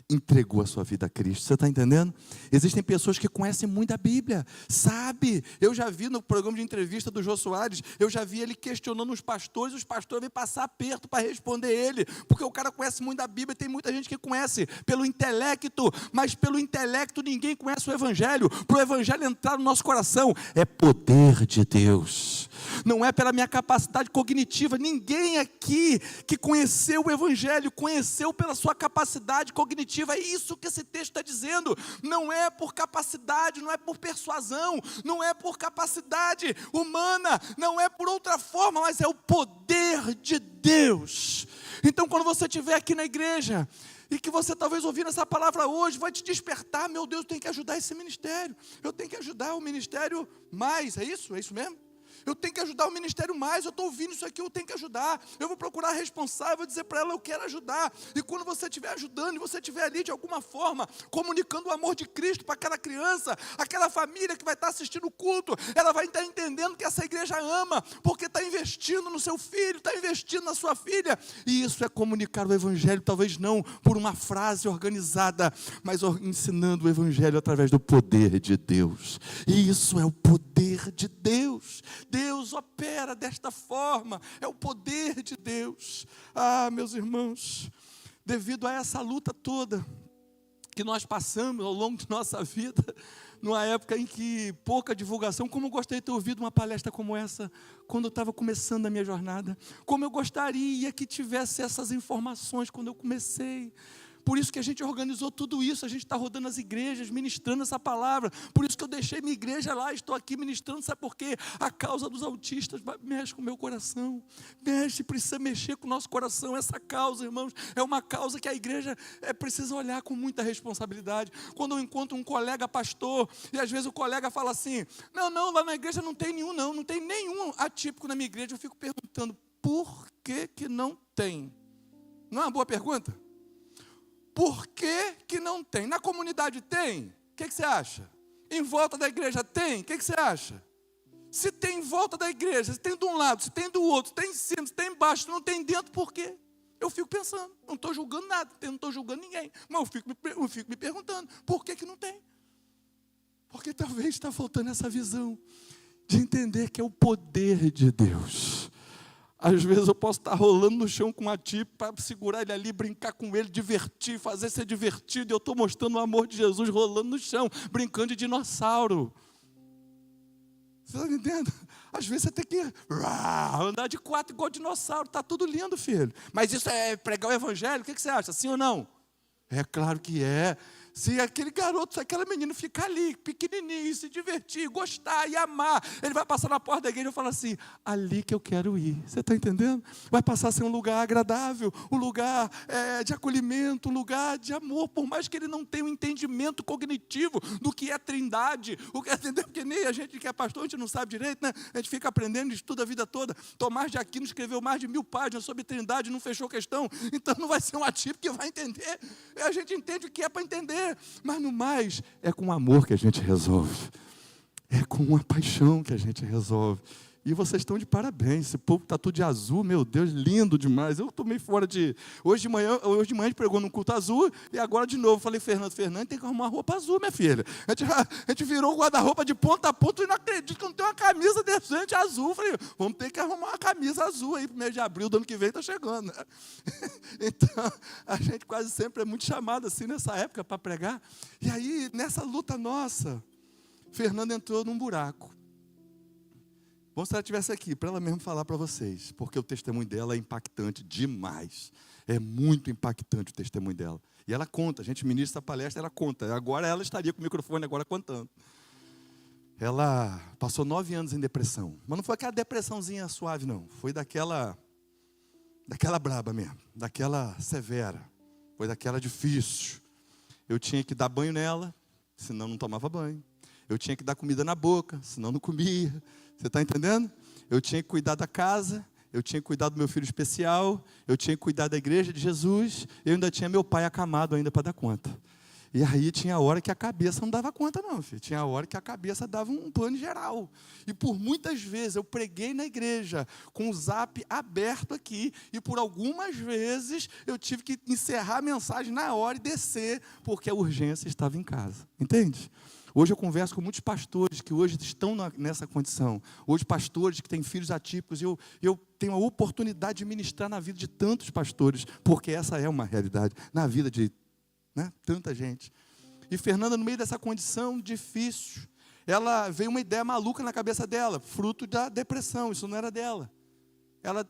entregou a sua vida a Cristo. Você está entendendo? Existem pessoas que conhecem muito a Bíblia, sabe? Eu já vi no programa de entrevista do Jô Soares, eu já vi ele questionando os pastores vêm passar aperto para responder ele, porque o cara conhece muito a Bíblia. Tem muita gente que conhece pelo intelecto, mas pelo intelecto ninguém conhece o Evangelho. Para o Evangelho entrar no nosso coração, é poder de Deus, não é pela minha capacidade cognitiva. Ninguém aqui que conheceu o Evangelho, conheceu pela sua capacidade cognitiva. É isso que esse texto está dizendo. Não é por capacidade, não é por persuasão, não é por capacidade humana, não é por outra forma, mas é o poder de Deus. Então, quando você estiver aqui na igreja, e que você talvez ouvindo essa palavra hoje, vai te despertar: meu Deus, eu tenho que ajudar esse ministério, eu tenho que ajudar o ministério mais. É isso mesmo? Eu tenho que ajudar o ministério mais, eu estou ouvindo isso aqui, eu tenho que ajudar. Eu vou procurar a responsável, vou dizer para ela: eu quero ajudar. E quando você estiver ajudando, e você estiver ali de alguma forma, comunicando o amor de Cristo para aquela criança, aquela família que vai estar assistindo o culto, ela vai estar entendendo que essa igreja ama, porque está investindo no seu filho, está investindo na sua filha. E isso é comunicar o Evangelho, talvez não por uma frase organizada, mas ensinando o Evangelho através do poder de Deus. E isso é o poder de Deus. Deus opera desta forma, é o poder de Deus. Meus irmãos, devido a essa luta toda que nós passamos ao longo de nossa vida, numa época em que pouca divulgação, como eu gostaria de ter ouvido uma palestra como essa, quando eu estava começando a minha jornada, como eu gostaria que tivesse essas informações quando eu comecei, Por isso que a gente organizou tudo isso, a gente está rodando as igrejas, ministrando essa palavra. Por isso que eu deixei minha igreja lá, estou aqui ministrando, sabe por quê? A causa dos autistas mexe com o meu coração, precisa mexer com o nosso coração. Essa causa, irmãos, é uma causa que a igreja precisa olhar com muita responsabilidade. Quando eu encontro um colega pastor, e às vezes o colega fala assim, não, lá na igreja não tem nenhum, não tem nenhum atípico na minha igreja, eu fico perguntando, por que não tem? Não é uma boa pergunta? Por que não tem? Na comunidade tem? O que você acha? Em volta da igreja tem? O que você acha? Se tem em volta da igreja, se tem de um lado, se tem do outro, se tem em cima, se tem embaixo, se não tem dentro, por quê? Eu fico pensando, não estou julgando nada, não estou julgando ninguém, mas eu fico me perguntando, por que não tem? Porque talvez está faltando essa visão de entender que é o poder de Deus. Às vezes eu posso estar rolando no chão com uma tipa para segurar ele ali, brincar com ele, divertir, fazer ser divertido. E eu estou mostrando o amor de Jesus rolando no chão, brincando de dinossauro. Você está entendendo? Às vezes você tem que andar de quatro igual dinossauro. Está tudo lindo, filho. Mas isso é pregar o evangelho? O que você acha? Sim ou não? É claro que é. Se aquele garoto, se aquela menina ficar ali, pequenininho, se divertir, gostar e amar, ele vai passar na porta da igreja e falar assim, ali que eu quero ir. Você está entendendo? Vai passar a ser um lugar agradável, um lugar de acolhimento, um lugar de amor, por mais que ele não tenha um entendimento cognitivo do que é trindade, entendeu? Porque nem a gente que é pastor, a gente não sabe direito, né? A gente fica aprendendo, estuda a vida toda. Tomás de Aquino escreveu mais de 1000 páginas sobre trindade, não fechou questão, então não vai ser um atípico que vai entender. A gente entende o que é para entender. Mas no mais, é com amor que a gente resolve. É com uma paixão que a gente resolve. E vocês estão de parabéns. Esse povo está tudo de azul, meu Deus, lindo demais. Eu estou meio fora de... Hoje de manhã a gente pregou num culto azul, e agora de novo, falei, Fernando, tem que arrumar uma roupa azul, minha filha. A gente virou o guarda-roupa de ponta a ponta, e não acredito que não tem uma camisa decente azul. Falei, vamos ter que arrumar uma camisa azul aí, pro mês de abril do ano que vem está chegando. Né? Então, a gente quase sempre é muito chamado assim nessa época para pregar. E aí, nessa luta nossa, Fernanda entrou num buraco. Bom se ela estivesse aqui, para ela mesmo falar para vocês, porque o testemunho dela é impactante demais. É muito impactante o testemunho dela. E ela conta, a gente ministra a palestra, ela conta. Agora ela estaria com o microfone agora contando. Ela passou 9 anos em depressão. Mas não foi aquela depressãozinha suave, não. Foi daquela braba mesmo, daquela severa. Foi daquela difícil. Eu tinha que dar banho nela, senão não tomava banho. Eu tinha que dar comida na boca, senão não comia. Você está entendendo? Eu tinha que cuidar da casa, eu tinha que cuidar do meu filho especial, eu tinha que cuidar da igreja de Jesus, eu ainda tinha meu pai acamado ainda para dar conta. E aí tinha hora que a cabeça não dava conta não, filho. Tinha hora que a cabeça dava um plano geral. E por muitas vezes eu preguei na igreja com o zap aberto aqui, e por algumas vezes eu tive que encerrar a mensagem na hora e descer, porque a urgência estava em casa. Entende? Hoje eu converso com muitos pastores que hoje estão nessa condição. Hoje pastores que têm filhos atípicos. Eu tenho a oportunidade de ministrar na vida de tantos pastores, porque essa é uma realidade na vida de tanta gente. E Fernanda, no meio dessa condição difícil, ela veio uma ideia maluca na cabeça dela, fruto da depressão, isso não era dela. Ela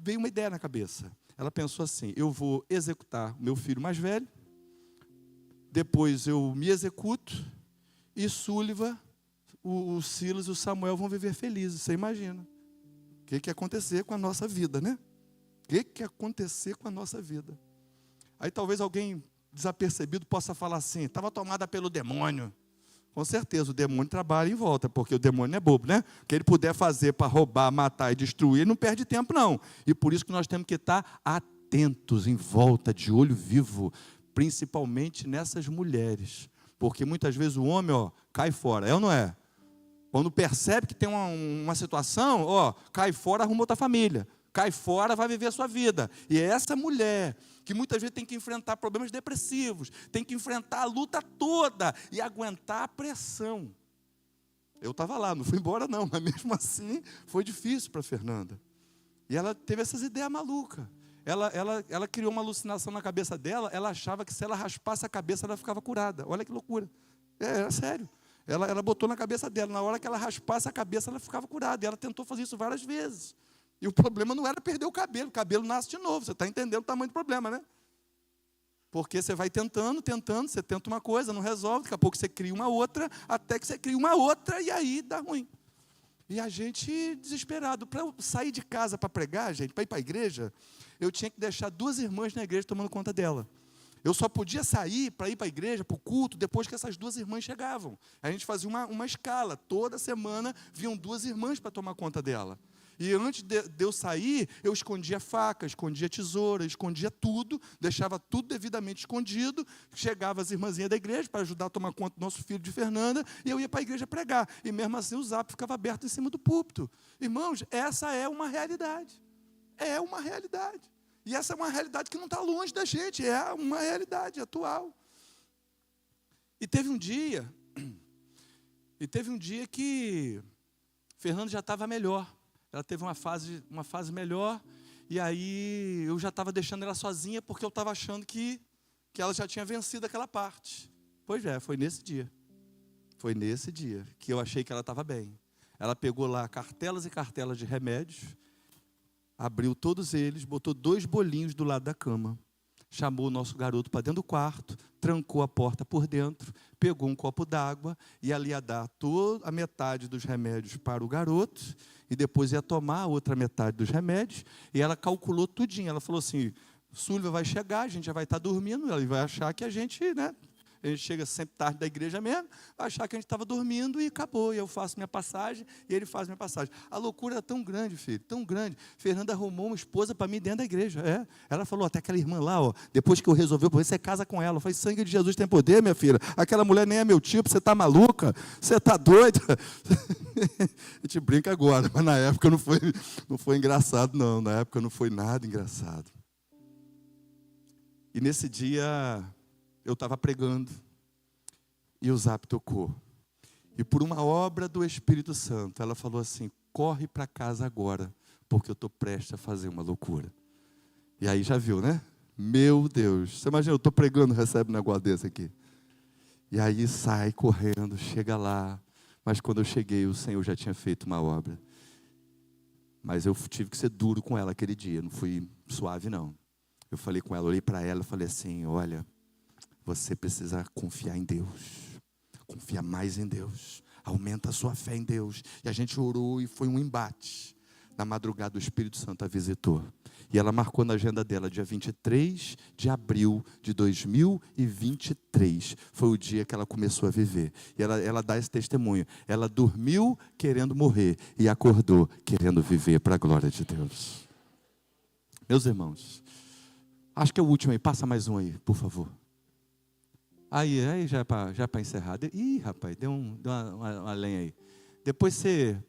veio uma ideia na cabeça. Ela pensou assim, eu vou executar o meu filho mais velho, depois eu me executo, e Súliva, o Silas e o Samuel vão viver felizes. Você imagina. O que ia acontecer com a nossa vida, né? O que ia acontecer com a nossa vida? Aí talvez alguém desapercebido possa falar assim, estava tomada pelo demônio. Com certeza, o demônio trabalha em volta, porque o demônio não é bobo, né? O que ele puder fazer para roubar, matar e destruir, ele não perde tempo, não. E por isso que nós temos que estar atentos, em volta, de olho vivo, principalmente nessas mulheres. Porque muitas vezes o homem, cai fora, é ou não é? Quando percebe que tem uma situação, cai fora, arruma outra família. Cai fora, vai viver a sua vida. E é essa mulher que muitas vezes tem que enfrentar problemas depressivos, tem que enfrentar a luta toda e aguentar a pressão. Eu estava lá, não fui embora não, mas mesmo assim foi difícil para a Fernanda. E ela teve essas ideias malucas. Ela criou uma alucinação na cabeça dela, ela achava que se ela raspasse a cabeça, ela ficava curada. Olha que loucura. Era sério. Ela botou na cabeça dela, na hora que ela raspasse a cabeça, ela ficava curada. E ela tentou fazer isso várias vezes. E o problema não era perder o cabelo nasce de novo. Você está entendendo o tamanho do problema, né? Porque você vai tentando, você tenta uma coisa, não resolve, daqui a pouco você cria uma outra, até que você cria uma outra e aí dá ruim. E a gente desesperado. Para eu sair de casa para pregar, gente, para ir para a igreja, eu tinha que deixar 2 irmãs na igreja tomando conta dela. Eu só podia sair para ir para a igreja, para o culto, depois que essas 2 irmãs chegavam. A gente fazia uma escala. Toda semana vinham 2 irmãs para tomar conta dela. E antes de eu sair, eu escondia faca, escondia tesoura, escondia tudo, deixava tudo devidamente escondido. Chegava as irmãzinhas da igreja para ajudar a tomar conta do nosso filho de Fernanda, e eu ia para a igreja pregar. E mesmo assim o zap ficava aberto em cima do púlpito. Irmãos, essa é uma realidade. É uma realidade. E essa é uma realidade que não está longe da gente, é uma realidade atual. E teve um dia que Fernanda já estava melhor. Ela teve uma fase melhor, e aí eu já estava deixando ela sozinha, porque eu estava achando que ela já tinha vencido aquela parte. Pois é, foi nesse dia que eu achei que ela estava bem. Ela pegou lá cartelas e cartelas de remédios, abriu todos eles, botou 2 bolinhos do lado da cama, chamou o nosso garoto para dentro do quarto, trancou a porta por dentro, pegou um copo d'água e ali ia dar toda a metade dos remédios para o garoto e depois ia tomar a outra metade dos remédios, e ela calculou tudinho. Ela falou assim: Súlvia vai chegar, a gente já vai estar dormindo, ele vai achar que a gente chega sempre tarde da igreja mesmo, vai achar que a gente estava dormindo e acabou, e eu faço minha passagem, e ele faz minha passagem. A loucura é tão grande, filho, tão grande. Fernanda arrumou uma esposa para mim dentro da igreja. Ela falou, até aquela irmã lá, depois que eu resolvi, você casa com ela. Eu falei, sangue de Jesus tem poder, minha filha. Aquela mulher nem é meu tipo, você está maluca? Você está doida? A gente brinca agora, mas na época não foi engraçado, não. Na época não foi nada engraçado. E nesse dia eu estava pregando e o zap tocou. E por uma obra do Espírito Santo, ela falou assim: corre para casa agora, porque eu estou prestes a fazer uma loucura. E aí já viu, né? Meu Deus, você imagina, eu estou pregando, recebe um negócio desse aqui. E aí sai correndo, chega lá. Mas quando eu cheguei, o Senhor já tinha feito uma obra. Mas eu tive que ser duro com ela aquele dia, não fui suave não. Eu falei com ela, olhei para ela e falei assim: olha, você precisa confiar em Deus. Confia mais em Deus. Aumenta a sua fé em Deus. E a gente orou e foi um embate. Na madrugada o Espírito Santo a visitou. E ela marcou na agenda dela, dia 23 de abril de 2023. Foi o dia que ela começou a viver. E ela dá esse testemunho. Ela dormiu querendo morrer e acordou querendo viver para a glória de Deus. Meus irmãos, acho que é o último aí. Passa mais um aí, por favor. Aí já é para encerrar. Ih, rapaz, deu uma lenha aí. Depois você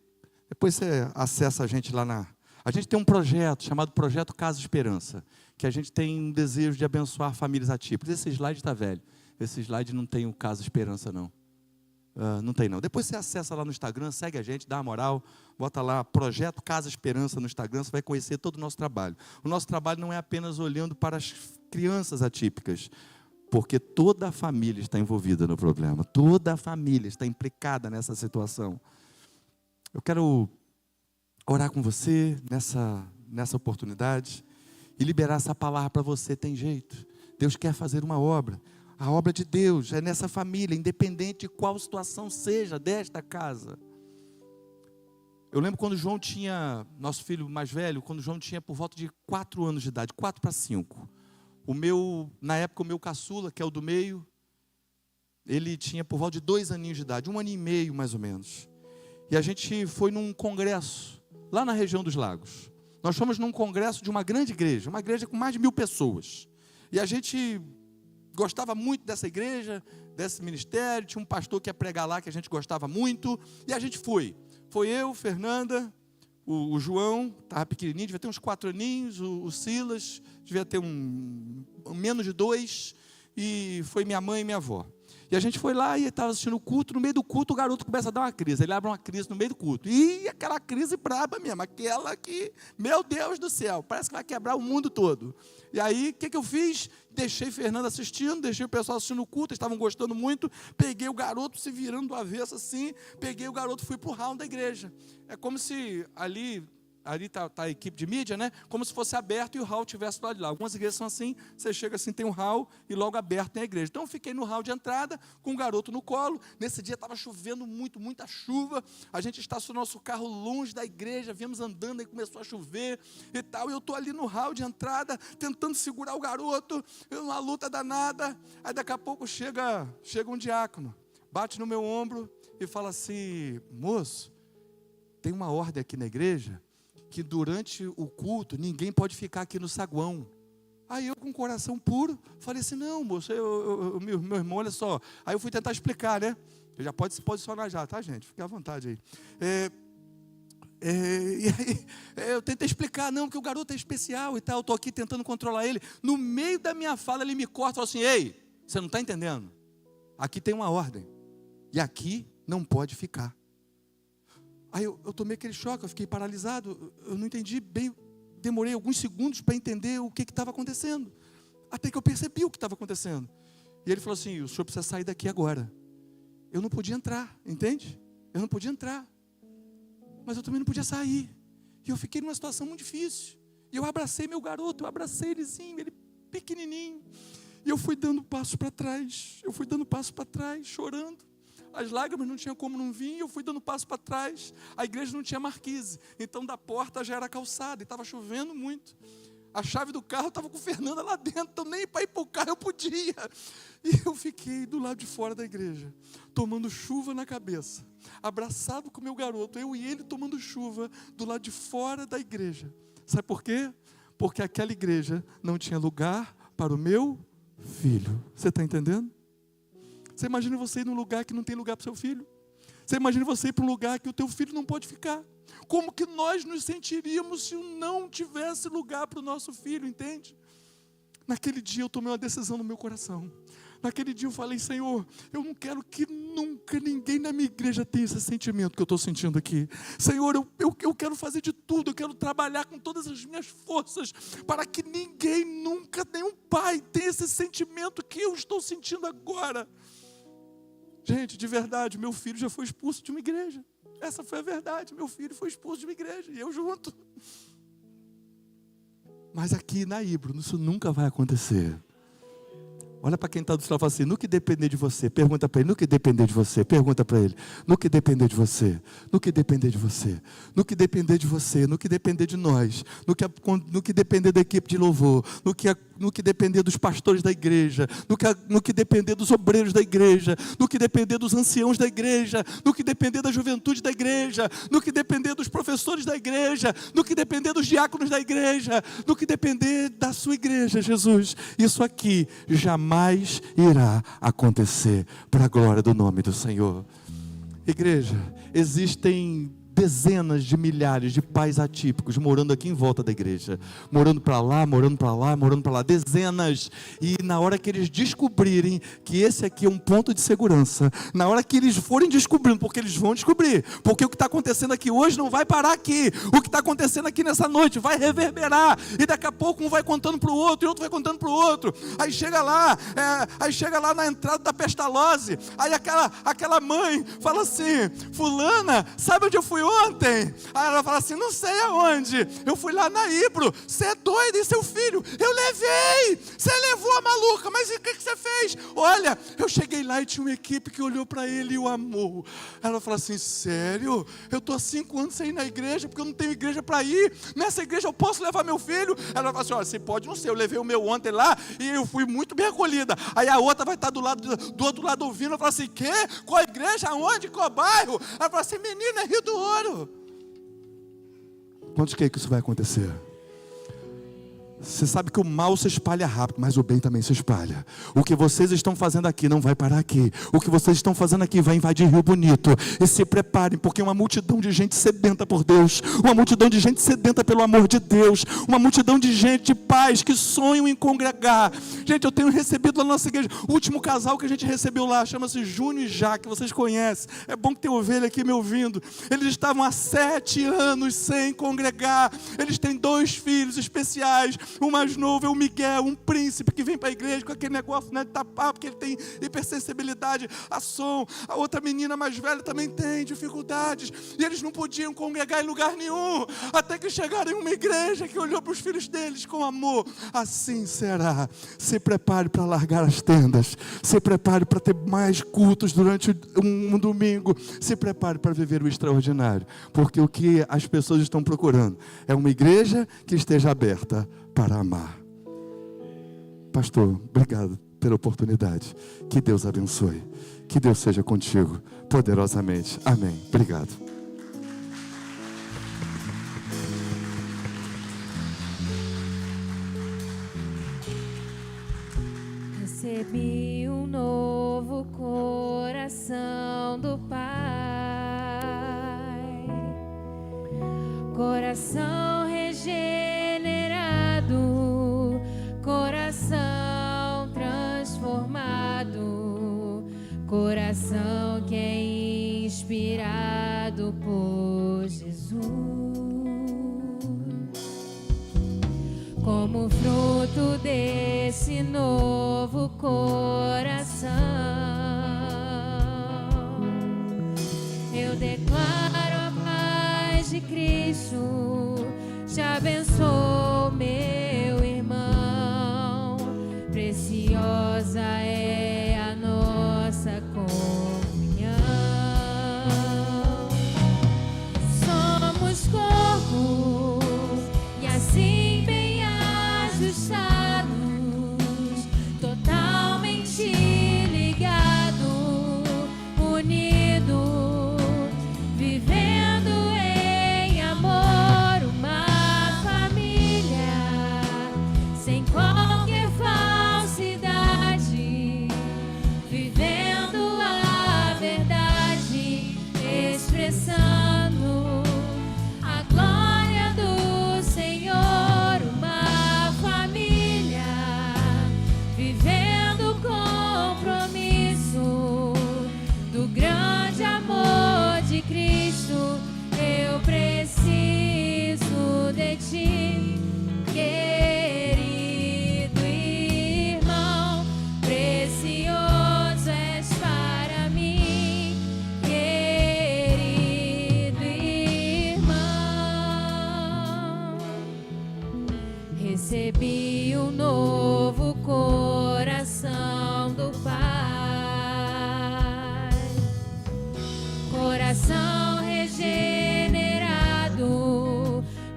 acessa a gente lá na... A gente tem um projeto chamado Projeto Casa Esperança, que a gente tem um desejo de abençoar famílias atípicas. Esse slide está velho. Esse slide não tem o Casa Esperança, não. Não tem, não. Depois você acessa lá no Instagram, segue a gente, dá uma moral, bota lá Projeto Casa Esperança no Instagram, você vai conhecer todo o nosso trabalho. O nosso trabalho não é apenas olhando para as crianças atípicas, porque toda a família está envolvida no problema. Toda a família está implicada nessa situação. Eu quero orar com você nessa oportunidade e liberar essa palavra para você. Tem jeito. Deus quer fazer uma obra. A obra de Deus é nessa família, independente de qual situação seja desta casa. Eu lembro quando João tinha, nosso filho mais velho, quando João tinha por volta de 4 anos de idade, 4 para 5. Na época o meu caçula, que é o do meio, ele tinha por volta de 2 aninhos de idade, 1 ano e meio mais ou menos. E a gente foi num congresso, lá na região dos Lagos. Nós fomos num congresso de uma grande igreja, uma igreja com mais de 1000 pessoas. E a gente gostava muito dessa igreja, desse ministério, tinha um pastor que ia pregar lá, que a gente gostava muito, e a gente foi. Foi eu, Fernanda, o João, estava pequenininho, devia ter uns 4 aninhos, o Silas, devia ter menos de 2, e foi minha mãe e minha avó. E a gente foi lá e estava assistindo o culto. No meio do culto o garoto começa a dar uma crise. Ele abre uma crise no meio do culto. E aquela crise braba mesmo. Aquela que, meu Deus do céu, parece que vai quebrar o mundo todo. E aí, o que eu fiz? Deixei Fernanda assistindo, deixei o pessoal assistindo o culto. Eles estavam gostando muito. Peguei o garoto se virando do avesso assim. Peguei o garoto e fui para o hall da igreja. É como se ali ali está a equipe de mídia, né? Como se fosse aberto e o hall estivesse do lado de lá. Algumas igrejas são assim, você chega assim, tem um hall e logo aberto tem a igreja. Então eu fiquei no hall de entrada, com um garoto no colo. Nesse dia estava chovendo muito, muita chuva. A gente estacionou nosso carro longe da igreja, viemos andando e começou a chover e tal. E eu estou ali no hall de entrada, tentando segurar o garoto, uma luta danada. Aí daqui a pouco chega um diácono, bate no meu ombro e fala assim: moço, tem uma ordem aqui na igreja que durante o culto ninguém pode ficar aqui no saguão. Aí eu, com o coração puro, falei assim: não, moço, meu irmão, olha só. Aí eu fui tentar explicar, né? Você já pode se posicionar já, tá, gente? Fique à vontade aí. E aí eu tentei explicar, não, que o garoto é especial e tal, eu estou aqui tentando controlar ele. No meio da minha fala, ele me corta e fala assim: ei, você não está entendendo? Aqui tem uma ordem, e aqui não pode ficar. Aí eu tomei aquele choque, eu fiquei paralisado, eu não entendi bem, demorei alguns segundos para entender o que estava acontecendo, até que eu percebi o que estava acontecendo. E ele falou assim: o senhor precisa sair daqui agora. Eu não podia entrar, entende? Eu não podia entrar, mas eu também não podia sair, e eu fiquei numa situação muito difícil, e eu abracei meu garoto, eu abracei elezinho, ele pequenininho, e eu fui dando passo para trás, chorando. As lágrimas não tinham como não vir, eu fui dando passo para trás. A igreja não tinha marquise, então da porta já era calçada, e estava chovendo muito. A chave do carro estava com Fernanda lá dentro, então nem para ir para o carro eu podia. E eu fiquei do lado de fora da igreja, tomando chuva na cabeça, abraçado com o meu garoto, eu e ele tomando chuva do lado de fora da igreja. Sabe por quê? Porque aquela igreja não tinha lugar para o meu filho. Você está entendendo? Você imagina você ir num lugar que não tem lugar para o seu filho? Você imagina você ir para um lugar que o teu filho não pode ficar? Como que nós nos sentiríamos se não tivesse lugar para o nosso filho, entende? Naquele dia eu tomei uma decisão no meu coração. Naquele dia eu falei: Senhor, eu não quero que nunca ninguém na minha igreja tenha esse sentimento que eu estou sentindo aqui. Senhor, eu quero fazer de tudo, eu quero trabalhar com todas as minhas forças para que ninguém nunca, nenhum pai, tenha esse sentimento que eu estou sentindo agora. Gente, de verdade, meu filho já foi expulso de uma igreja. Essa foi a verdade, meu filho foi expulso de uma igreja, e eu junto. Mas aqui na Híbrido, isso nunca vai acontecer. Olha para quem está do seu lado e fala assim: no que depender de você, pergunta para ele, no que depender de você, pergunta para ele, no que depender de você, no que depender de você, no que depender de você, no que depender de nós, no que depender da equipe de louvor, no que depender dos pastores da igreja, no que depender dos obreiros da igreja, no que depender dos anciãos da igreja, no que depender da juventude da igreja, no que depender dos professores da igreja, no que depender dos diáconos da igreja, no que depender da sua igreja, Jesus, isso aqui jamais irá acontecer, para a glória do nome do Senhor. Igreja, existem dezenas de milhares de pais atípicos morando aqui em volta da igreja, morando para lá, morando para lá, morando para lá, dezenas. E na hora que eles descobrirem que esse aqui é um ponto de segurança, na hora que eles forem descobrindo, porque eles vão descobrir, porque o que está acontecendo aqui hoje não vai parar aqui, o que está acontecendo aqui nessa noite vai reverberar, e daqui a pouco um vai contando para o outro, e outro vai contando para o outro. Aí chega lá na entrada da Pestalozzi, aí aquela mãe fala assim: fulana, sabe onde eu fui ontem? Aí ela fala assim: não sei aonde, eu fui lá na Híbrido. Você é doido, e seu filho? Eu levei. Você levou a maluca, mas o que você fez? Olha, eu cheguei lá e tinha uma equipe que olhou para ele e o amou. Ela fala assim: sério? Eu estou há 5 anos sem ir na igreja, porque eu não tenho igreja para ir. Nessa igreja eu posso levar meu filho? Ela fala assim: olha, você pode, não sei, eu levei o meu ontem lá e eu fui muito bem acolhida. Aí a outra vai estar do outro lado ouvindo. Ela fala assim: quê? Qual igreja? Aonde? Qual bairro? Ela fala assim: menina, é Rio do Ouro. Quantos creem que isso vai acontecer? Você sabe que o mal se espalha rápido, mas o bem também se espalha. O que vocês estão fazendo aqui não vai parar aqui. O que vocês estão fazendo aqui vai invadir Rio Bonito. E se preparem, porque uma multidão de gente sedenta por Deus, uma multidão de gente sedenta pelo amor de Deus, uma multidão de gente, de pais que sonham em congregar. Gente, eu tenho recebido lá na nossa igreja, o último casal que a gente recebeu lá, chama-se Júnior e Jaque, vocês conhecem. É bom que tem ovelha aqui me ouvindo. Eles estavam há 7 anos sem congregar. Eles têm 2 filhos especiais. O mais novo é o Miguel, um príncipe que vem para a igreja com aquele negócio, né, de tapar, porque ele tem hipersensibilidade a som. A outra menina mais velha também tem dificuldades. E eles não podiam congregar em lugar nenhum, até que chegaram em uma igreja que olhou para os filhos deles com amor. Assim será. Se prepare para largar as tendas. Se prepare para ter mais cultos durante um domingo. Se prepare para viver o extraordinário. Porque o que as pessoas estão procurando é uma igreja que esteja aberta para amar. Pastor, obrigado pela oportunidade. Que Deus abençoe. Que Deus seja contigo poderosamente. Amém. Obrigado. Recebi um novo coração do Pai, coração regenerado, coração transformado, coração que é inspirado por Jesus. Como fruto desse novo coração, eu declaro a paz de Cristo, te abençoo, meu irmão. Preciosa é a nossa comunhão. Somos corpo e assim bem ajustados, totalmente ligados, unidos, vivendo em amor, uma família, sem qualquer falsidade, vivendo a verdade, expressando a glória do Senhor, uma família, vivendo o compromisso do grande amor de Cristo. Eu preciso de ti, querido irmão, precioso és para mim, querido irmão. Recebi um novo coração do Pai, coração regenerado,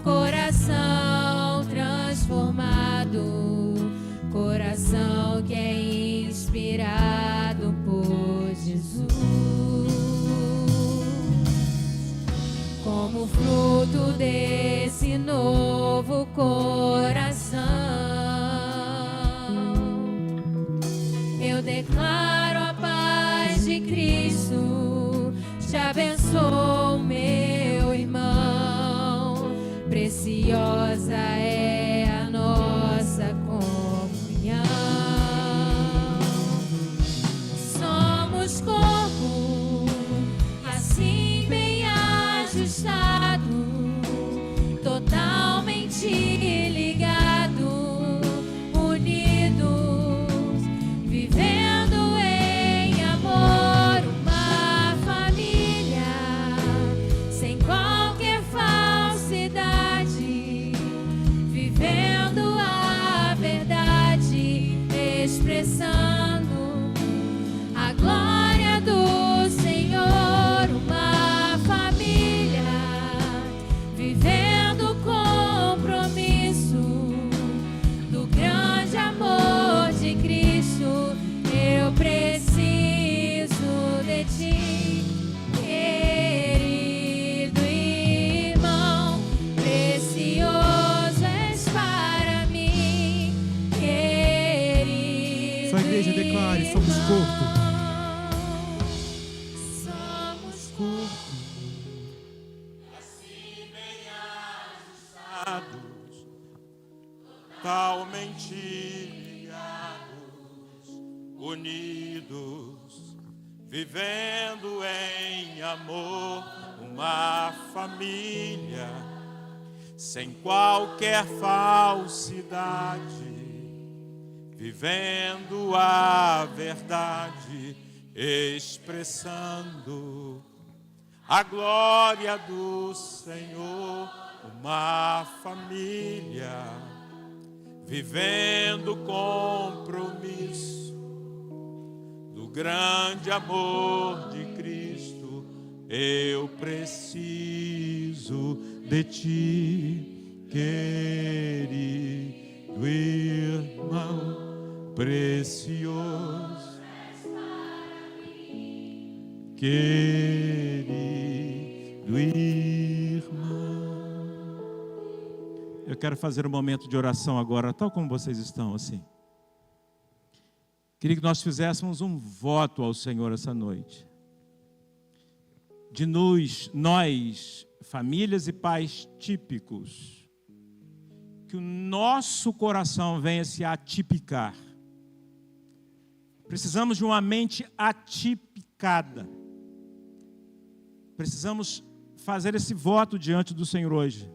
coração transformado, coração que é inspirado por Jesus. Como fruto desse novo coração, eu declaro a paz de Cristo, te abençoo, meu irmão. Preciosa é a nossa comunhão. Somos corpo, assim bem ajustado, totalmente ligado, unidos, vivendo em amor, uma família, sem qualquer falsidade, vivendo a verdade, expressando a glória do Senhor, uma família, vivendo o compromisso do grande amor de Cristo. Eu preciso de ti, querido irmão, precioso és para mim, querido. Sua igreja declare: somos corpo. Somos corpo. Totalmente ligados, unidos, vivendo em amor, uma família, sem qualquer falsidade, vivendo a verdade, expressando a glória do Senhor. Uma família vivendo o compromisso do grande amor de Cristo. Eu preciso de ti, querido irmão precioso, querido irmão. Eu quero fazer um momento de oração agora, tal como vocês estão, assim. Queria que nós fizéssemos um voto ao Senhor essa noite. De nós, famílias e pais típicos, que o nosso coração venha se atipicar. Precisamos de uma mente atipicada. Precisamos fazer esse voto diante do Senhor hoje,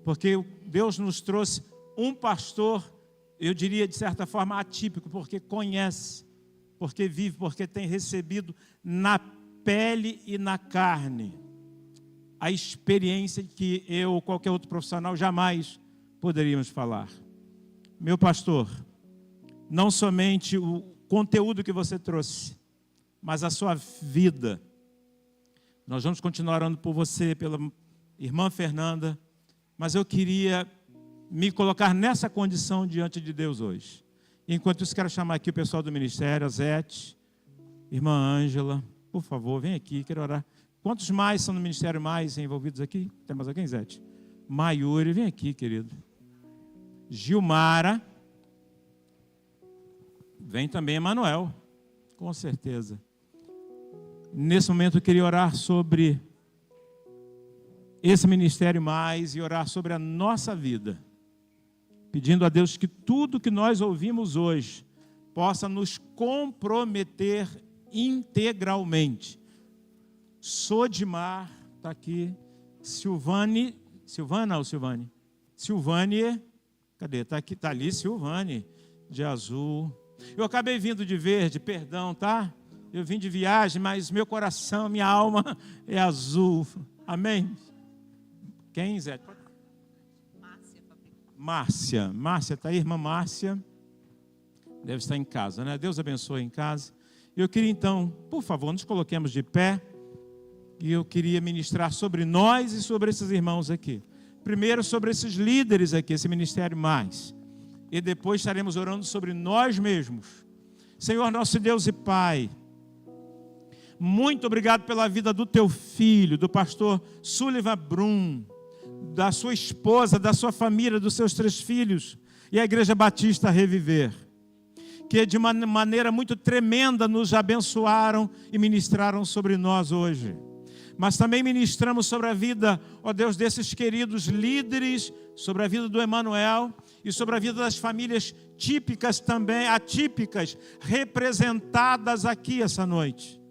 porque Deus nos trouxe um pastor, eu diria de certa forma atípico, porque conhece, porque vive, porque tem recebido na pele e na carne a experiência que eu ou qualquer outro profissional jamais poderíamos falar. Meu pastor, não somente o conteúdo que você trouxe, mas a sua vida. Nós vamos continuar orando por você, pela irmã Fernanda, mas eu queria me colocar nessa condição diante de Deus hoje. Enquanto isso, quero chamar aqui o pessoal do ministério, a Zete, irmã Ângela, por favor, vem aqui, quero orar. Quantos mais são no ministério mais envolvidos aqui? Tem mais alguém, Zete? Maiuri, vem aqui, querido. Gilmara. Vem também Emanuel, com certeza. Nesse momento eu queria orar sobre esse ministério mais e orar sobre a nossa vida, pedindo a Deus que tudo que nós ouvimos hoje possa nos comprometer integralmente. Sodimar, está aqui. Silvane, cadê? Está aqui, está ali, Silvane, de azul. Eu acabei vindo de verde, perdão, tá? Eu vim de viagem, mas meu coração, minha alma é azul. Amém? Quem, Zé? Márcia, está aí, irmã Márcia. Deve estar em casa, né? Deus abençoe em casa. Eu queria então, por favor, nos coloquemos de pé. E eu queria ministrar sobre nós e sobre esses irmãos aqui. Primeiro sobre esses líderes aqui, esse ministério mais. E depois estaremos orando sobre nós mesmos. Senhor nosso Deus e Pai, muito obrigado pela vida do teu filho, do pastor Sullivan Brum, da sua esposa, da sua família, dos seus 3 filhos e a Igreja Batista Reviver, que de uma maneira muito tremenda nos abençoaram e ministraram sobre nós hoje. Mas também ministramos sobre a vida, ó Deus, desses queridos líderes, sobre a vida do Emanuel e sobre a vida das famílias típicas também, atípicas, representadas aqui essa noite.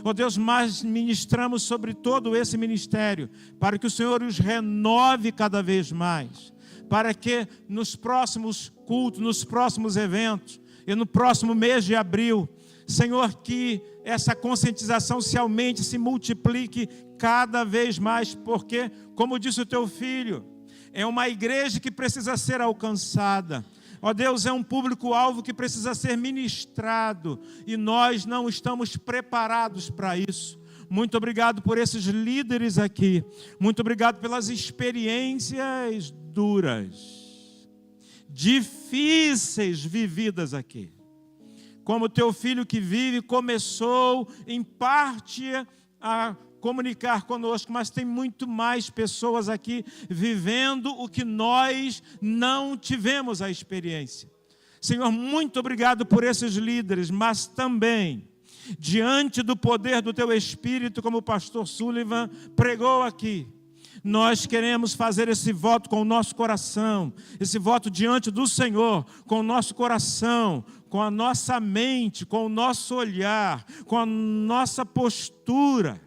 Ó Deus, mas ministramos sobre todo esse ministério, para que o Senhor os renove cada vez mais, para que nos próximos cultos, nos próximos eventos e no próximo mês de abril, Senhor, que essa conscientização se aumente, se multiplique cada vez mais, porque, como disse o teu filho, é uma igreja que precisa ser alcançada. Ó Deus, é um público-alvo que precisa ser ministrado e nós não estamos preparados para isso. Muito obrigado por esses líderes aqui. Muito obrigado pelas experiências duras, difíceis vividas aqui. Como teu filho que vive começou em parte a comunicar conosco, mas tem muito mais pessoas aqui vivendo o que nós não tivemos a experiência. Senhor, muito obrigado por esses líderes, mas também diante do poder do teu Espírito, como o pastor Sullivan pregou aqui, nós queremos fazer esse voto com o nosso coração, esse voto diante do Senhor, com o nosso coração, com a nossa mente, com o nosso olhar, com a nossa postura.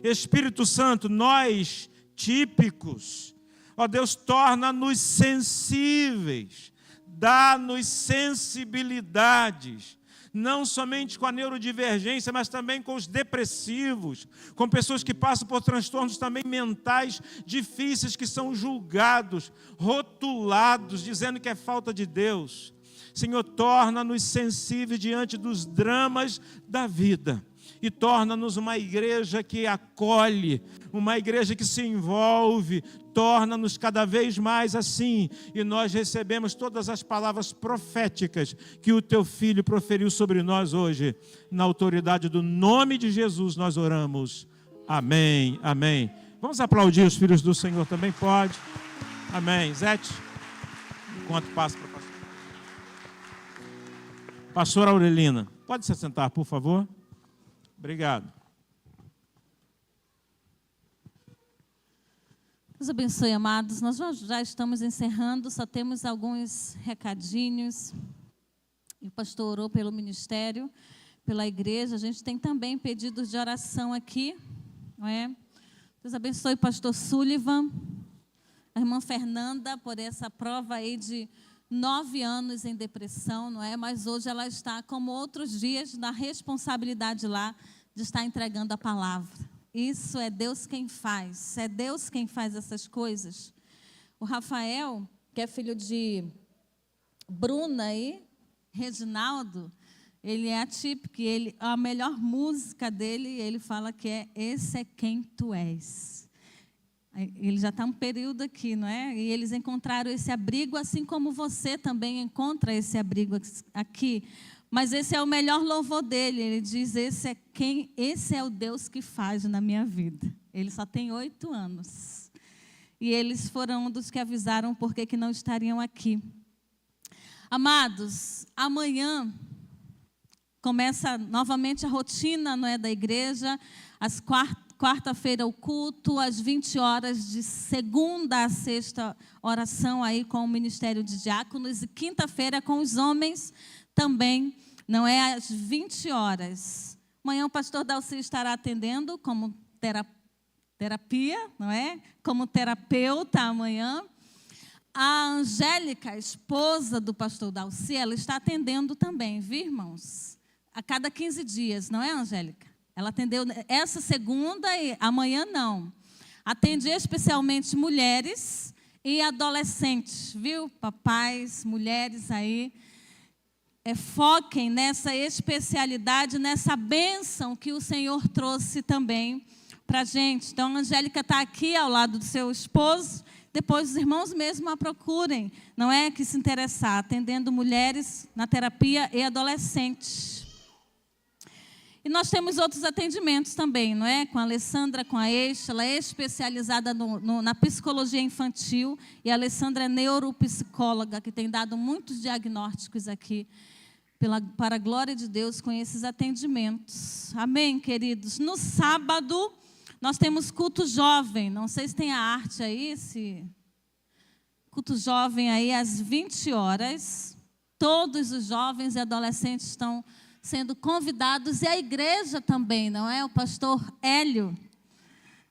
Espírito Santo, nós típicos, Ó Deus, torna-nos sensíveis, dá-nos sensibilidades, não somente com a neurodivergência, mas também com os depressivos, com pessoas que passam por transtornos também mentais difíceis, que são julgados, rotulados, dizendo que é falta de Deus. Senhor, torna-nos sensíveis diante dos dramas da vida e torna-nos uma igreja que acolhe, uma igreja que se envolve, torna-nos cada vez mais assim. E nós recebemos todas as palavras proféticas que o Teu Filho proferiu sobre nós hoje. Na autoridade do nome de Jesus nós oramos. Amém, amém. Vamos aplaudir os filhos do Senhor também? Pode. Amém. Zete, enquanto passa para a pastora. Pastora Aurelina, pode se sentar, por favor? Obrigado. Deus abençoe, amados. Nós já estamos encerrando, só temos alguns recadinhos. O pastor orou pelo ministério, pela igreja. A gente tem também pedidos de oração aqui, não é? Deus abençoe o pastor Sullivan, a irmã Fernanda, por essa prova aí de 9 anos em depressão, não é? Mas hoje ela está, como outros dias, na responsabilidade lá de estar entregando a palavra. Isso é Deus quem faz, é Deus quem faz essas coisas. O Rafael, que é filho de Bruna e Reginaldo, ele é atípico, a melhor música dele, ele fala que é Esse é Quem Tu És. Ele já está um período aqui, não é? E eles encontraram esse abrigo, assim como você também encontra esse abrigo aqui. Mas esse é o melhor louvor dele. Ele diz, esse é o Deus que faz na minha vida. Ele só tem 8 anos. E eles foram um dos que avisaram por que não estariam aqui. Amados, amanhã começa novamente a rotina, não é, da igreja, às quarta-feira o culto, às 20 horas, de segunda a sexta, oração aí com o Ministério de Diáconos, e quinta-feira com os homens também, não é, às 20 horas. Amanhã o pastor Dalci estará atendendo como terapia, não é? Como terapeuta amanhã. A Angélica, a esposa do pastor Dalci, ela está atendendo também, viu, irmãos? A cada 15 dias, não é, Angélica? Ela atendeu essa segunda e amanhã não. Atende especialmente mulheres e adolescentes, viu? Papais, mulheres aí. Foquem nessa especialidade, nessa bênção que o Senhor trouxe também para a gente. Então, a Angélica está aqui ao lado do seu esposo. Depois os irmãos mesmo a procurem, não é, que se interessar, atendendo mulheres na terapia e adolescentes. E nós temos outros atendimentos também, não é? Com a Alessandra, com a Eixa, ela é especializada na psicologia infantil, e a Alessandra é neuropsicóloga, que tem dado muitos diagnósticos aqui, para a glória de Deus, com esses atendimentos. Amém, queridos? No sábado, nós temos culto jovem, não sei se tem a arte aí, esse culto jovem aí às 20 horas. Todos os jovens e adolescentes estão sendo convidados, e a igreja também, não é? O pastor Hélio,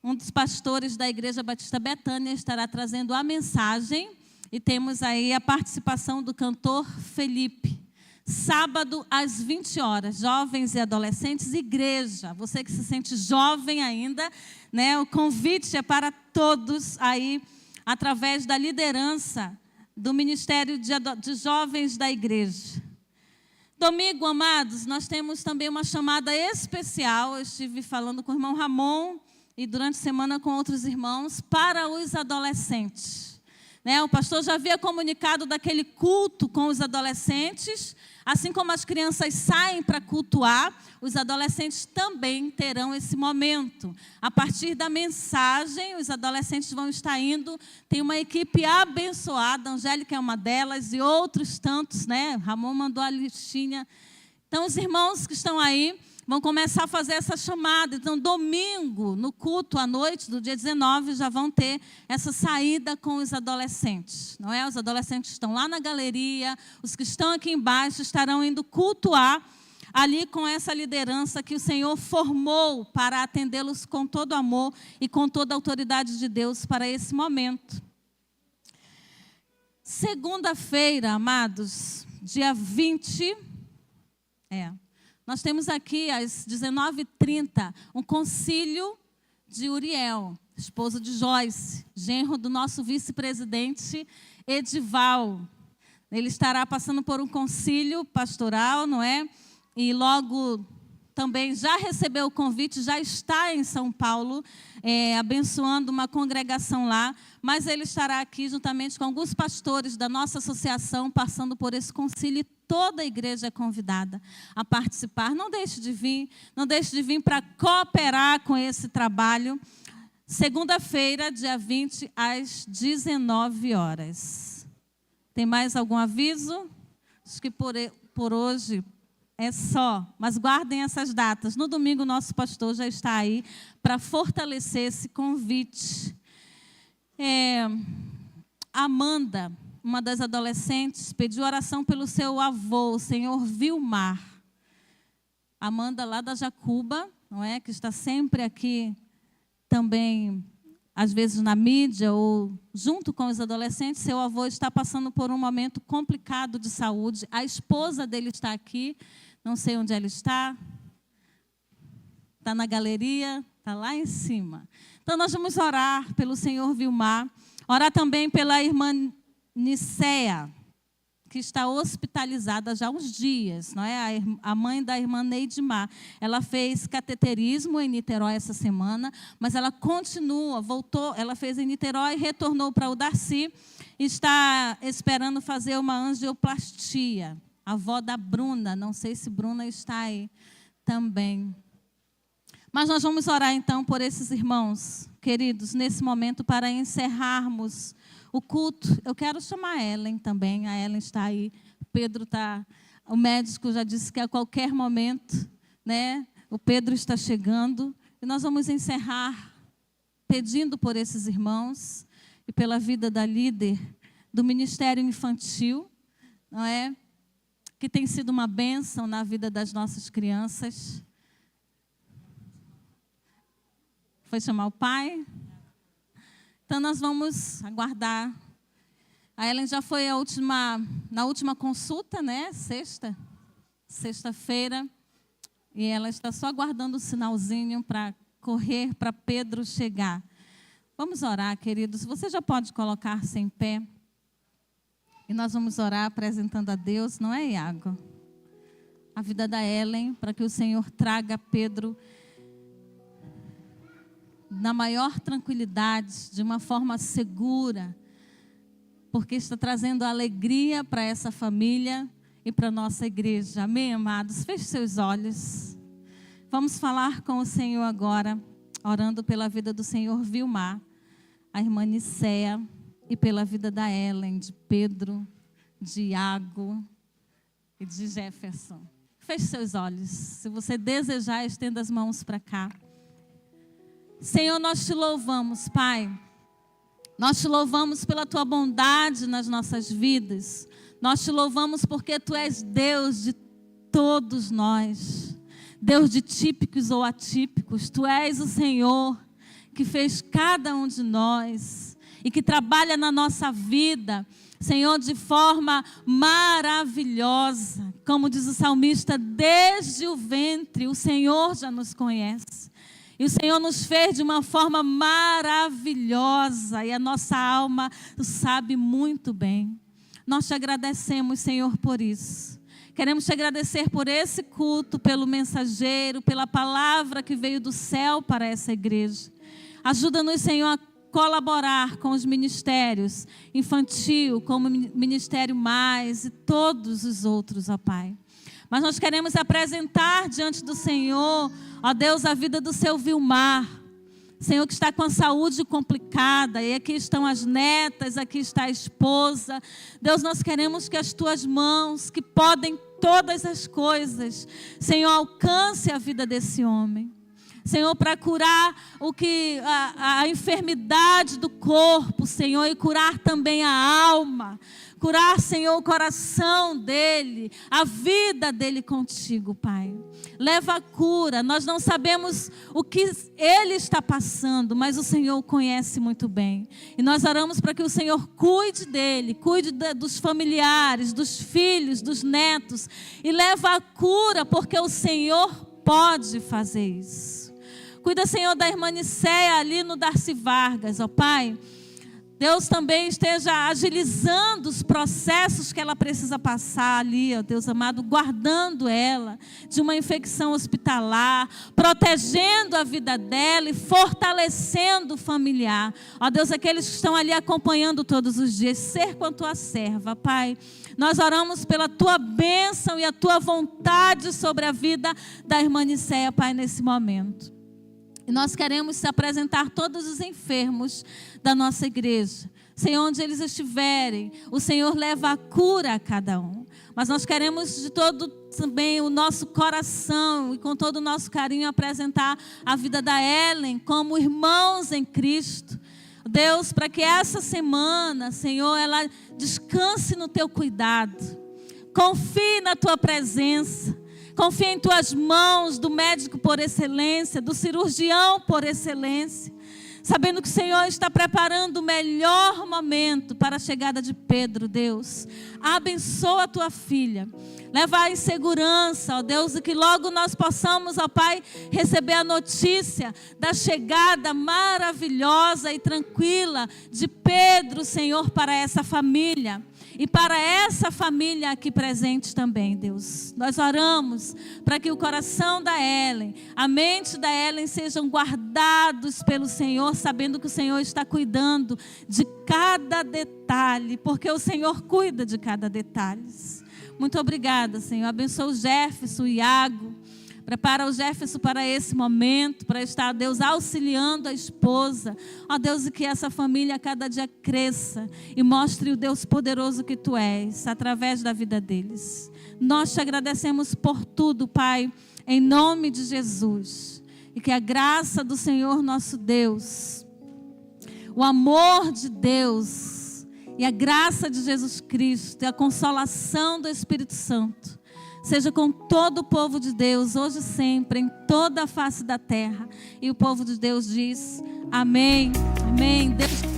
um dos pastores da Igreja Batista Betânia, estará trazendo a mensagem, e temos aí a participação do cantor Felipe. Sábado às 20 horas, jovens e adolescentes, igreja. Você que se sente jovem ainda, né? O convite é para todos aí, através da liderança do Ministério de Jovens da igreja. Domingo, amados, nós temos também uma chamada especial. Eu estive falando com o irmão Ramon e durante a semana com outros irmãos, para os adolescentes. Né? O pastor já havia comunicado daquele culto com os adolescentes. Assim como as crianças saem para cultuar, os adolescentes também terão esse momento. A partir da mensagem, os adolescentes vão estar indo. Tem uma equipe abençoada, a Angélica é uma delas, e outros tantos, né? Ramon mandou a listinha. Então, os irmãos que estão aí vão começar a fazer essa chamada. Então, domingo, no culto à noite, do dia 19, já vão ter essa saída com os adolescentes. Não é? Os adolescentes estão lá na galeria, os que estão aqui embaixo estarão indo cultuar ali com essa liderança que o Senhor formou para atendê-los com todo amor e com toda a autoridade de Deus para esse momento. Segunda-feira, amados, dia 20, nós temos aqui às 19h30 um concílio de Uriel, esposo de Joyce, genro do nosso vice-presidente Edival. Ele estará passando por um concílio pastoral, não é? E logo também já recebeu o convite, já está em São Paulo, abençoando uma congregação lá, mas ele estará aqui juntamente com alguns pastores da nossa associação, passando por esse concílio, e toda a igreja é convidada a participar. Não deixe de vir para cooperar com esse trabalho. Segunda-feira, dia 20, às 19h. Tem mais algum aviso? Acho que por hoje é só, mas guardem essas datas. No domingo, nosso pastor já está aí para fortalecer esse convite. Amanda, uma das adolescentes, pediu oração pelo seu avô, o senhor Vilmar. Amanda, lá da Jacuba, não é? Que está sempre aqui também, às vezes na mídia ou junto com os adolescentes. Seu avô está passando por um momento complicado de saúde. A esposa dele está aqui. Não sei onde ela está. Está na galeria, está lá em cima. Então, nós vamos orar pelo senhor Vilmar. Orar também pela irmã Nicéia, que está hospitalizada já há uns dias. Não é? A mãe da irmã Neidmar. Ela fez cateterismo em Niterói essa semana, mas ela continua, voltou. Ela fez em Niterói, retornou para o Darcy e está esperando fazer uma angioplastia. A avó da Bruna, não sei se Bruna está aí também. Mas nós vamos orar então por esses irmãos, queridos, nesse momento, para encerrarmos o culto. Eu quero chamar a Ellen também, a Ellen está aí. Pedro está, o médico já disse que a qualquer momento, né, o Pedro está chegando. E nós vamos encerrar pedindo por esses irmãos e pela vida da líder do Ministério Infantil, não é? Que tem sido uma bênção na vida das nossas crianças. Foi chamar o pai? Então, nós vamos aguardar. A Ellen já foi na última consulta, né? Sexta-feira. E ela está só aguardando o sinalzinho para correr para Pedro chegar. Vamos orar, queridos. Você já pode colocar-se em pé. E nós vamos orar apresentando a Deus, não é, Iago? A vida da Ellen, para que o Senhor traga Pedro na maior tranquilidade, de uma forma segura, porque está trazendo alegria para essa família e para a nossa igreja. Amém, amados? Feche seus olhos. Vamos falar com o Senhor agora, orando pela vida do Senhor Vilmar, a irmã Nicéia, e pela vida da Ellen, de Pedro, de Iago e de Jefferson. Feche seus olhos. Se você desejar, estenda as mãos para cá. Senhor, nós te louvamos, Pai. Nós te louvamos pela tua bondade nas nossas vidas. Nós te louvamos porque tu és Deus de todos nós. Deus de típicos ou atípicos. Tu és o Senhor que fez cada um de nós e que trabalha na nossa vida, Senhor, de forma maravilhosa. Como diz o salmista, desde o ventre o Senhor já nos conhece. E o Senhor nos fez de uma forma maravilhosa e a nossa alma o sabe muito bem. Nós te agradecemos, Senhor, por isso. Queremos te agradecer por esse culto, pelo mensageiro, pela palavra que veio do céu para essa igreja. Ajuda-nos, Senhor, a colaborar com os ministérios infantil, como o Ministério Mais e todos os outros, ó Pai. Mas nós queremos apresentar diante do Senhor, ó Deus, a vida do seu Vilmar. Senhor, que está com a saúde complicada, e aqui estão as netas, aqui está a esposa. Deus, nós queremos que as tuas mãos, que podem todas as coisas, Senhor, alcance a vida desse homem. Senhor, para curar a enfermidade do corpo, Senhor, e curar também a alma. Curar, Senhor, o coração dele, a vida dele contigo, Pai. Leva a cura. Nós não sabemos o que ele está passando, mas o Senhor o conhece muito bem. E nós oramos para que o Senhor cuide dele, cuide dos familiares, dos filhos, dos netos. E leva a cura, porque o Senhor pode fazer isso. Cuida, Senhor, da irmã Nicéia ali no Darcy Vargas, ó Pai. Deus também esteja agilizando os processos que ela precisa passar ali, ó Deus amado, guardando ela de uma infecção hospitalar, protegendo a vida dela e fortalecendo o familiar. Ó Deus, aqueles que estão ali acompanhando todos os dias, ser com a tua serva, Pai. Nós oramos pela tua bênção e a tua vontade sobre a vida da irmã Nicéia, Pai, nesse momento. E nós queremos se apresentar todos os enfermos da nossa igreja. Senhor, onde eles estiverem, o Senhor leva a cura a cada um. Mas nós queremos de todo também o nosso coração e com todo o nosso carinho apresentar a vida da Ellen como irmãos em Cristo. Deus, para que essa semana, Senhor, ela descanse no teu cuidado. Confie na tua presença. Confia em tuas mãos, do médico por excelência, do cirurgião por excelência, sabendo que o Senhor está preparando o melhor momento para a chegada de Pedro, Deus. Abençoa a tua filha, leva em segurança, ó Deus, e que logo nós possamos, ó Pai, receber a notícia da chegada maravilhosa e tranquila de Pedro, Senhor, para essa família. E para essa família aqui presente também, Deus. Nós oramos para que o coração da Ellen, a mente da Ellen sejam guardados pelo Senhor, sabendo que o Senhor está cuidando de cada detalhe, porque o Senhor cuida de cada detalhe. Muito obrigada, Senhor. Abençoa o Jefferson, o Iago. Prepara o Jefferson para esse momento, para estar, Deus, auxiliando a esposa. Ó Deus, e que essa família a cada dia cresça e mostre o Deus poderoso que Tu és, através da vida deles. Nós Te agradecemos por tudo, Pai, em nome de Jesus. E que a graça do Senhor nosso Deus, o amor de Deus e a graça de Jesus Cristo e a consolação do Espírito Santo seja com todo o povo de Deus, hoje e sempre, em toda a face da terra. E o povo de Deus diz: amém, amém. Deus